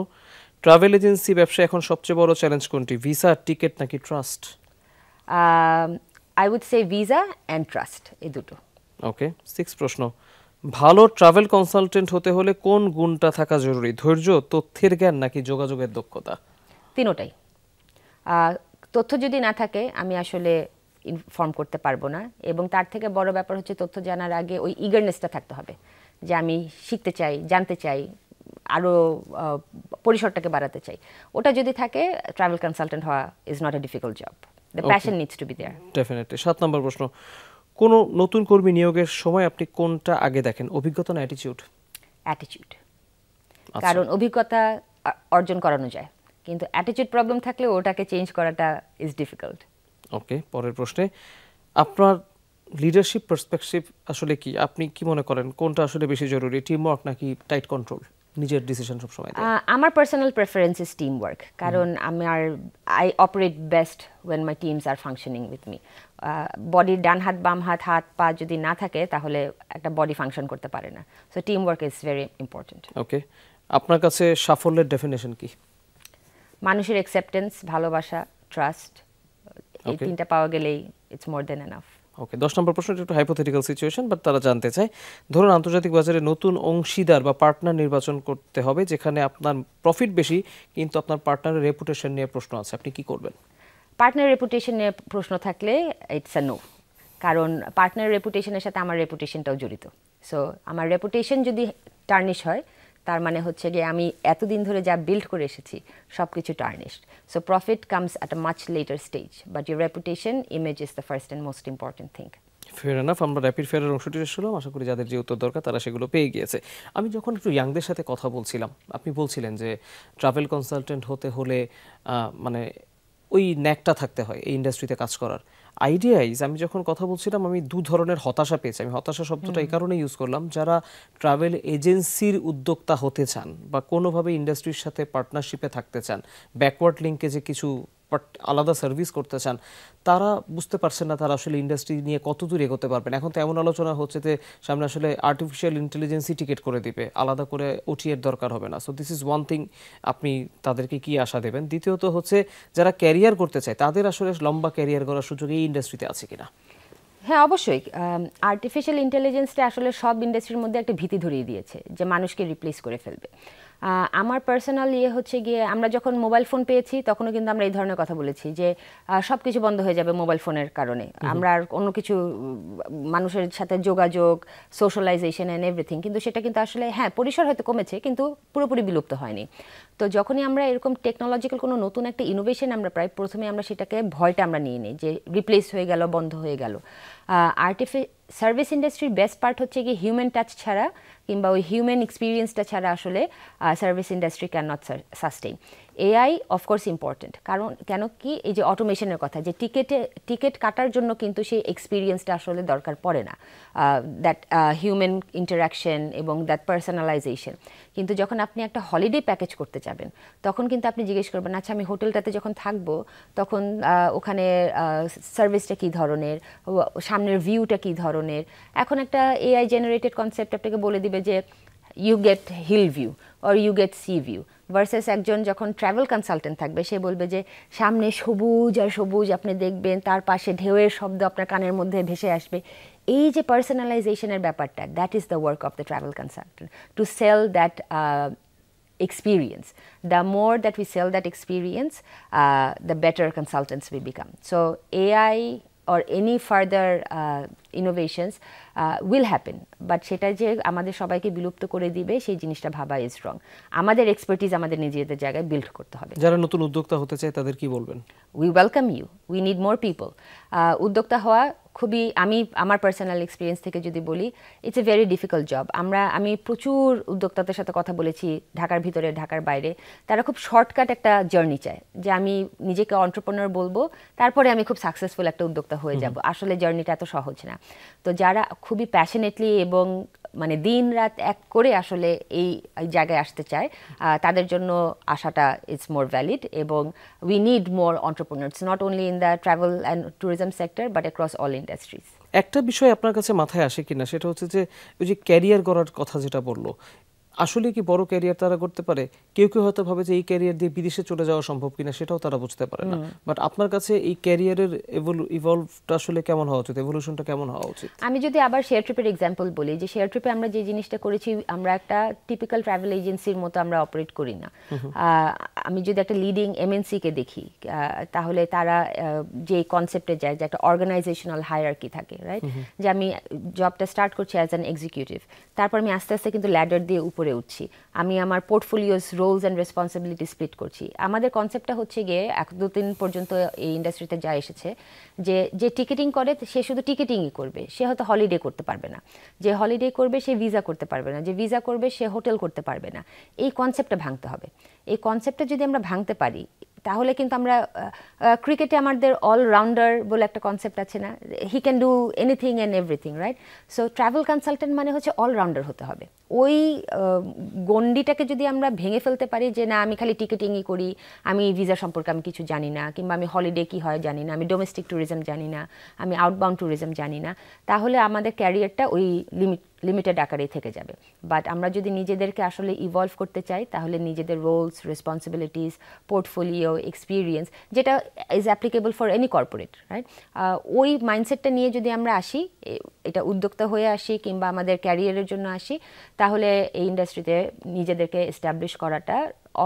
ট্রাভেল এজেন্সি ব্যবসা এখন সবচেয়ে বড় চ্যালেঞ্জ কোনটি? ভিসা, টিকিট নাকি trust? I would say visa and trust, এই দুটো। ওকে, সিক্স প্রশ্ন, ভালো ট্রাভেল কনসালটেন্ট হতে হলে কোন গুণটা থাকা জরুরি? ধৈর্য, তথ্যের জ্ঞান নাকি যোগাযোগের দক্ষতা? তিনোটাই। তথ্য যদি না থাকে আমি আসলে ইনফর্ম করতে পারবো না, এবং তার থেকে বড় ব্যাপার হচ্ছে তথ্য জানার আগে ওই ইগারনেসটা থাকতে হবে যে আমি শিখতে চাই, জানতে চাই, আরও পরিসরটাকে বাড়াতে চাই। ওটা যদি থাকে, ট্রাভেল কনসালটেন্ট হওয়া is not a difficult job. The passion needs to be there. Definitely. 7 নম্বর প্রশ্ন, কোনো নতুন কর্মী নিয়োগের সময় আপনি কোনটা আগে দেখেন, অভিজ্ঞতা না অ্যাটিটিউড? অ্যাটিটিউড। কারণ অভিজ্ঞতা অর্জন করানো যায়, কিন্তু অ্যাটিটিউড প্রবলেম থাকলে ওটাকে চেঞ্জ করাটা ইজ ডিফিকাল্ট। ওকে, পরের প্রশ্নে, আপনার লিডারশিপ পার্সপেক্টিভ আসলে কি? আপনি কি মনে করেন কোনটা আসলে বেশি জরুরি, টিম ওয়ার্ক নাকি টাইট কন্ট্রোল? নিজের ডিসিশন সব সময় আমার personal preference is team work, কারণ I operate best when my teams are functioning with me. বডির ডান হাত, বাম হাত, হাত পা যদি না থাকে তাহলে একটা বডি ফাংশন করতে পারে না। So team work is very important. Okay, আপনার কাছে সাফল্যের ডেফিনেশন কি? মানুষের অ্যাকসেপ্টেন্স, ভালোবাসা, ট্রাস্ট, এই তিনটা পাওয়া গেলেই ইটস মোর দেন এনাফ। ওকে, 10 নম্বর প্রশ্নটা একটু হাইপোথেটিক্যাল সিচুয়েশন, বাট তারা জানতে চায়, ধরুন আন্তর্জাতিক বাজারে নতুন অংশীদার বা পার্টনার নির্বাচন করতে হবে, যেখানে আপনার প্রফিট বেশি কিন্তু আপনার পার্টনারের রেপুটেশন নিয়ে প্রশ্ন আছে, আপনি কি করবেন? পার্টনার রেপুটেশন নিয়ে প্রশ্ন থাকলে ইটস আ নো, কারণ পার্টনার রেপুটেশনের সাথে আমার রেপুটেশনটাও জড়িত। সো আমার রেপুটেশন যদি টার্নিশ হয়, তার মানে হচ্ছে যে আমি এতদিন ধরে যা বিল্ড করে এসেছি সব কিছু tarnished. So profit comes at a much later stage, but your reputation, image is the first and most important thing. Fair enough, আমরা র্যাপিড ফায়ারের অংশটি শেষ হলাম। আশা করি যাদের যে উত্তর দরকার তারা সেগুলো পেয়ে গিয়েছে। আমি যখন একটু ইয়াংদের সাথে কথা বলছিলাম, আপনি বলছিলেন যে ট্রাভেল কনসালটেন্ট হতে হলে মানে ওই ন্যাকটা থাকতে হয় এই ইন্ডাস্ট্রিতে কাজ করার। আইডিয়াইজ আমি যখন কথা বলছিলাম আমি দু ধরনের হতাশা পেয়েছি। আমি হতাশা শব্দটা এই কারণে ইউজ করলাম, যারা ট্রাভেল এজেন্সির উদ্যোক্তা হতে চান বা কোনোভাবে ইন্ডাস্ট্রির সাথে পার্টনারশিপে থাকতে চান, ব্যাকওয়ার্ড লিঙ্কে যে কিছু আলাদা সার্ভিস করতে চান, তারা বুঝতে পারছেন না তারা আসলে ইন্ডাস্ট্রি নিয়ে কত দূর এগোতে পারবেন। এখন তো এমন আলোচনা হচ্ছে যে সামনে আসলে আর্টিফিশিয়াল ইন্টেলিজেন্সই টিকিট করে দিবে, আলাদা করে ওটি এর দরকার হবে না। So this is one thing, আপনি তাদেরকে কি আশা দেবেন? দ্বিতীয়ত হচ্ছে যারা ক্যারিয়ার করতে চায় তাদের আসলে লম্বা ক্যারিয়ার করার সুযোগ এই ইন্ডাস্ট্রিতে আছে কিনা? হ্যাঁ, অবশ্যই। আর্টিফিশিয়াল ইন্টেলিজেন্সটা আসলে সব ইন্ডাস্ট্রির মধ্যে একটা ভীতি ধরিয়ে দিয়েছে যে মানুষকে রিপ্লেস করে ফেলবে। আমার পার্সোনাল হচ্ছে গিয়ে, আমরা যখন মোবাইল ফোন পেয়েছি তখনও কিন্তু আমরা এই ধরনের কথা বলেছি যে সব কিছু বন্ধ হয়ে যাবে মোবাইল ফোনের কারণে, আমরা আর অন্য কিছু মানুষের সাথে যোগাযোগ, সোশ্যালাইজেশন অ্যান্ড এভরিথিং, কিন্তু সেটা কিন্তু আসলে হ্যাঁ পরিসর হয়তো কমেছে কিন্তু পুরোপুরি বিলুপ্ত হয়নি। তো যখনই আমরা এরকম টেকনোলজিক্যাল কোনো নতুন একটা ইনোভেশন আমরা প্রায় প্রথমে আমরা সেটাকে ভয়টা আমরা নিয়ে নিই যে রিপ্লেস হয়ে গেল, বন্ধ হয়ে গেল। সার্ভিস ইন্ডাস্ট্রির বেস্ট পার্ট হচ্ছে কি হিউম্যান টাচ ছাড়া কিংবা ওই হিউম্যান এক্সপিরিয়েন্সটা ছাড়া আসলে service industry can not sustain. AI of course important, কারণ কেন কি এই যে অটোমেশনের কথা, যে টিকিট কাটার জন্য কিন্তু সেই এক্সপিরিয়েন্সটা আসলে দরকার পড়ে না, দ্যাট হিউম্যান ইন্টারাকশন এবং দ্যাট পার্সোনালাইজেশন। কিন্তু যখন আপনি একটা হলিডে প্যাকেজ করতে যাবেন তখন কিন্তু আপনি জিজ্ঞেস করবেন আচ্ছা আমি হোটেলটাতে যখন থাকবো তখন ওখানে সার্ভিসটা কী ধরনের, সামনের ভিউটা কী ধরনের। এখন একটা এআই জেনারেটেড কনসেপ্ট আপনাকে বলে দিবে যে you get hill view or you get sea view, versus একজন যখন ট্রাভেল কনসালটেন্ট থাকবে সে বলবে যে সামনে সবুজ আর সবুজ আপনি দেখবেন, তার পাশে ঢেউয়ের শব্দ আপনার কানের মধ্যে ভেসে আসবে। এই যে পার্সোনালাইজেশনের ব্যাপারটা, that is the work of the travel consultant to sell that experience. The more that we sell that experience, the better consultants we become. So AI or any further innovations will happen, but সেটা যে আমাদের সবাইকে বিলুপ্ত করে দিবে সেই জিনিসটা ভাবা ইজ রং। আমাদের এক্সপার্টিজ আমাদের নিজেদের জায়গায় বিল্ড করতে হবে। যারা নতুন উদ্যোক্তা হতে চায় তাদের কি বলবেন? We welcome you, we need more people. উদ্যোক্তা হওয়া খুবই, আমি আমার পার্সোনাল এক্সপিরিয়েন্স থেকে যদি বলি, it's a very difficult job. আমি প্রচুর উদ্যোক্তাদের সাথে কথা বলেছি, ঢাকার ভিতরে ঢাকার বাইরে। তারা খুব শর্টকাট একটা জার্নি চায় যে আমি নিজেকে এন্টারপ্রেনার বলবো, তারপরে আমি খুব সাকসেসফুল একটা উদ্যোক্তা হয়ে যাব। আসলে জার্নিটা এত সহজ না। তো যারা খুবই প্যাশনেটলি এবং মানে দিন রাত এক করে আসলে এই জায়গায় আসতে চায়, তাদের জন্য আশাটা ইজ মোর ভ্যালিড। এবং we need more entrepreneurs, not only in the travel and tourism sector but across all industries. একটা বিষয় আপনার কাছে মাথায় আসে কিনা, সেটা হচ্ছে যে ওই যে ক্যারিয়ার করার কথা যেটা বললো, আসলে কি বড় ক্যারিয়ার তারা করতে পারে? কেউ কেউ হয়তো ভাবে যে এই ক্যারিয়ার দিয়ে বিদেশে চলে যাওয়া সম্ভব কিনা, সেটাও তারা বুঝতে পারে না। বাট আপনার কাছে এই ক্যারিয়ারের ইভলভটা আসলে কেমন হওয়া উচিত, এভলিউশনটা কেমন হওয়া উচিত? আমি যদি আবার শেয়ার ট্রিপের এক্সাম্পল বলি, যে শেয়ার ট্রিপে আমরা যে জিনিসটা করেছি, আমরা একটা টিপিক্যাল ট্রাভেল এজেন্সির মতো আমরা অপারেট করি না। আমি যদি একটা লিডিং এমএনসি কে দেখি, তাহলে তারা যে কনসেপ্টে যায় যে একটা অর্গানাইজেশনাল হায়ারার্কি থাকে, রাইট? যে আমি জবটা স্টার্ট করছি অ্যাজ অ্যান এক্সিকিউটিভ, তারপর আমি আস্তে আস্তে কিন্তু ল্যাডার দিয়ে উপরে উঠছি, আমি আমার portfolios roles and responsibility split করছি। আমাদের কনসেপ্টটা হচ্ছে গিয়ে 1-2-3 পর্যন্ত এই ইন্ডাস্ট্রিতে যা এসেছে, যে টিকিটিং করে সে শুধু টিকিটিংই করবে, সে হয়তো হলিডে করতে পারবে না। যে হলিডে করবে সে ভিসা করতে পারবে না, যে ভিসা করবে সে হোটেল করতে পারবে না। এই কনসেপ্টটা ভাঙতে হবে। এই কনসেপ্টটা যদি আমরা ভাঙতে পারি তাহলে কিন্তু আমরা, ক্রিকেটে আমাদের অলরাউন্ডার বলে একটা কনসেপ্ট আছে না, he can do anything and everything, right? So travel consultant মানে হচ্ছে অলরাউন্ডার হতে হবে। ওই গণ্ডিটাকে যদি আমরা ভেঙে ফেলতে পারি যে না আমি খালি টিকিটিংই করি, আমি ভিসা সম্পর্কে আমি কিছু জানি না, কিংবা আমি হলিডে কী হয় জানি না, আমি ডোমেস্টিক ট্যুরিজম জানি না, আমি আউটবাউন্ড ট্যুরিজম জানি না, তাহলে আমাদের ক্যারিয়ারটা ওই লিমিটেড আকারেই থেকে যাবে। বাট আমরা যদি নিজেদেরকে আসলে ইভলভ করতে চাই, তাহলে নিজেদের রোলস, রেসপন্সিবিলিটিস, পোর্টফোলিও, এক্সপিরিয়েন্স, যেটা is applicable for any corporate, right? ওই মাইন্ডসেটটা নিয়ে যদি আমরা আসি, এটা উদ্যোক্তা হয়ে আসি কিংবা আমাদের ক্যারিয়ারের জন্য আসি, তাহলে এই ইন্ডাস্ট্রিতে নিজেদেরকে এস্টাবলিশ করাটা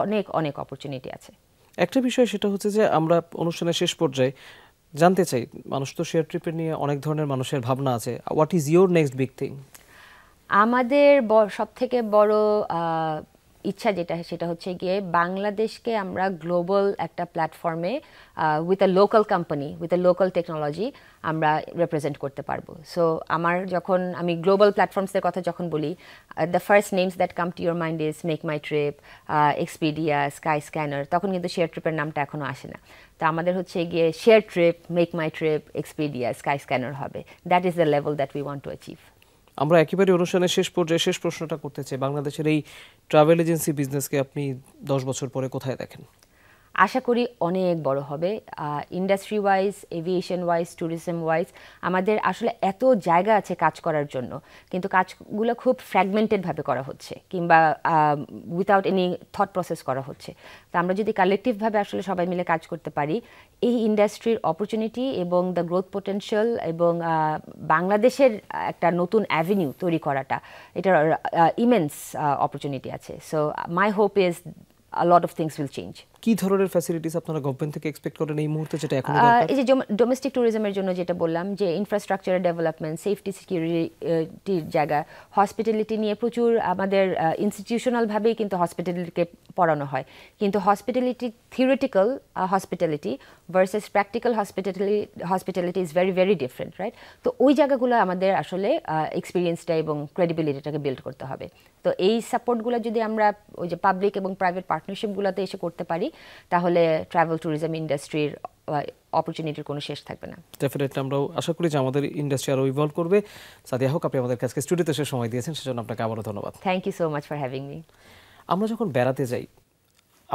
অনেক অনেক অপরচুনিটি আছে। একটা বিষয় সেটা হচ্ছে যে আমরা অনুষ্ঠানের শেষ পর্যায়ে জানতে চাই, মানুষ তো শেয়ার ট্রিপের নিয়ে অনেক ধরনের মানুষের ভাবনা আছে, what is your next big thing? আমাদের সবথেকে বড় ইচ্ছা যেটা সেটা হচ্ছে গিয়ে বাংলাদেশকে আমরা গ্লোবাল একটা প্ল্যাটফর্মে with a local company with a local technology আমরা রিপ্রেজেন্ট করতে পারবো। সো আমার যখন আমি গ্লোবাল প্ল্যাটফর্মসের কথা যখন বলি, the first names that come to your mind is MakeMyTrip, Expedia, Skyscanner. তখন কিন্তু শেয়ার ট্রিপের নামটা এখনও আসে না। তো আমাদের হচ্ছে গিয়ে শেয়ার ট্রিপ, মেক মাই ট্রিপ, এক্সপিডিয়া, স্কাইস্ক্যানার হবে। That is the level that we want to achieve. আমরা একেবারে অনুষ্ঠানের শেষ পর্যায়ে শেষ প্রশ্নটা করতে চাই, বাংলাদেশের এই ট্রাভেল এজেন্সি বিজনেসকে আপনি 10 বছর পরে কোথায় দেখেন? আশা করি অনেক বড় হবে। Industry wise, aviation wise, tourism wise আমাদের আসলে এত জায়গা আছে কাজ করার জন্য, কিন্তু কাজগুলো খুব ফ্র্যাগমেন্টেডভাবে করা হচ্ছে কিংবা উইথাউট এনি থট প্রসেস করা হচ্ছে। তো আমরা যদি কালেকটিভভাবে আসলে সবাই মিলে কাজ করতে পারি, এই ইন্ডাস্ট্রির অপরচুনিটি এবং দ্য গ্রোথ পোটেনশিয়াল এবং বাংলাদেশের একটা নতুন অ্যাভিনিউ তৈরি করাটা, এটার ইমেন্স অপরচুনিটি আছে। So my hope is a lot of things will change. কি ধরনের ফ্যাসিলিটিস আপনারা গভর্নমেন্ট থেকে এক্সপেক্ট করেন এই মুহূর্তে যেটা এখন দরকার? এই যে ডোমেস্টিক ট্যুরিজমের জন্য যেটা বললাম, যে ইনফ্রাস্ট্রাকচারের ডেভেলপমেন্ট, সেফটি সিকিউরিটির জায়গা, হসপিটালিটি নিয়ে প্রচুর আমাদের ইনস্টিটিউশনালভাবেই কিন্তু হসপিটালিটিকে পড়ানো হয়, কিন্তু hospitality theoretical hospitality versus practical hospitality is very very different, right? তো ওই জায়গাগুলো আমাদের আসলে এক্সপিরিয়েন্সটা এবং ক্রেডিবিলিটিটাকে বিল্ড করতে হবে। তো এই সাপোর্টগুলো যদি আমরা ওই যে পাবলিক এবং প্রাইভেট পার্টনারশিপগুলোতে এসে করতে পারি, তাহলে ট্রাভেল ট্যুরিজম ইন্ডাস্ট্রির অপরচুনিটির কোনো শেষ থাকবে না। ডেফিনেটলি আমরাও আশা করি যে আমাদের ইন্ডাস্ট্রি আরও ইভলভ করবে। সাদিয়া হোক, আপনি আমাদের কাছে স্টুডিওতে এসে সময় দিয়েছেন, সেজন্য আপনাকে আবারও ধন্যবাদ। Thank you so much for having me. আমরা যখন বেড়াতে যাই,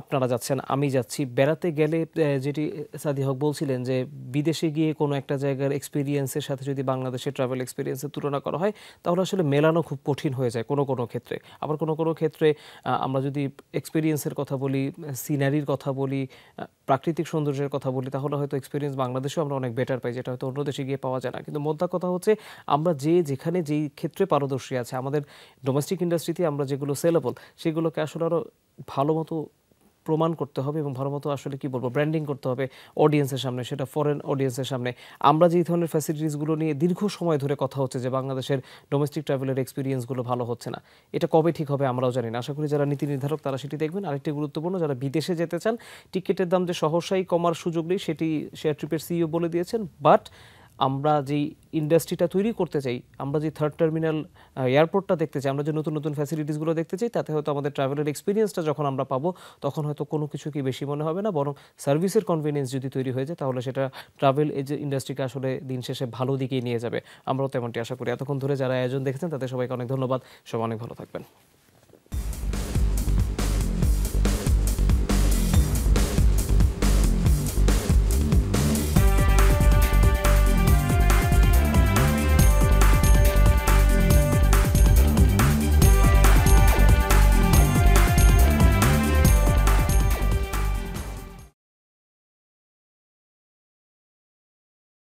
আপনারা যাচ্ছেন, আমি যাচ্ছি, বেড়াতে গেলে যেটি সাদিয়া হক বলছিলেন যে বিদেশে গিয়ে কোনো একটা জায়গার এক্সপিরিয়েন্সের সাথে যদি বাংলাদেশের ট্রাভেল এক্সপিরিয়েন্সের তুলনা করা হয়, তাহলে আসলে মেলানো খুব কঠিন হয়ে যায় কোনো কোনো ক্ষেত্রে। আবার কোনো কোনো ক্ষেত্রে আমরা যদি এক্সপিরিয়েন্সের কথা বলি, সিনারির কথা বলি, প্রাকৃতিক সৌন্দর্যের কথা বলি, তাহলে হয়তো এক্সপিরিয়েন্স বাংলাদেশেও আমরা অনেক বেটার পাই, যেটা হয়তো অন্য দেশে গিয়ে পাওয়া যায় না। কিন্তু মোদ্দা কথা হচ্ছে, আমরা যেখানে যেই ক্ষেত্রে পারদর্শী আছে, আমাদের ডোমেস্টিক ইন্ডাস্ট্রিতে আমরা যেগুলো সেলেবল, সেগুলোকে আসলে আরও ভালো মতো প্রমাণ করতে হবে এবং ভালো মতো আসলে কি বলবো, ব্র্যান্ডিং করতে হবে অডিয়েন্সের সামনে, সেটা ফরেন অডিয়েন্সের সামনে। আমরা যেই ধরনের ফ্যাসিলিটিসগুলো নিয়ে দীর্ঘ সময় ধরে কথা হচ্ছে যে বাংলাদেশের ডোমেস্টিক ট্রাভেলের এক্সপিরিয়েন্সগুলো ভালো হচ্ছে না, এটা কবে ঠিক হবে আমরাও জানি না। আশা করি যারা নীতি নির্ধারক তারা সেটি দেখবেন। আরেকটি গুরুত্বপূর্ণ, যারা বিদেশে যেতে চান, টিকিটের দাম যে সহসাই কমার সুযোগ নেই সেটি শেয়ার ট্রিপের সিইও বলে দিয়েছেন। বাট আমরা যেই ইন্ডাস্ট্রিটা তৈরি করতে চাই, আমরা যে থার্ড টার্মিনাল এয়ারপোর্টটা দেখতে চাই, আমরা যে নতুন নতুন ফ্যাসিলিটিসগুলো দেখতে চাই, তাতে হয়তো আমাদের ট্রাভেলের এক্সপিরিয়েন্সটা যখন আমরা পাবো, তখন হয়তো কোনো কিছু কি বেশি মনে হবে না, বরং সার্ভিসের কনভিনিয়েন্স যদি তৈরি হয়ে যায়, তাহলে সেটা ট্রাভেল ইন্ডাস্ট্রিকে আসলে দিন শেষে ভালো দিকেই নিয়ে যাবে। আমরাও তেমনটি আশা করি। এতক্ষণ ধরে যারা আয়োজন দেখেছেন তাদের সবাইকে অনেক ধন্যবাদ। সবাই অনেক ভালো থাকবেন।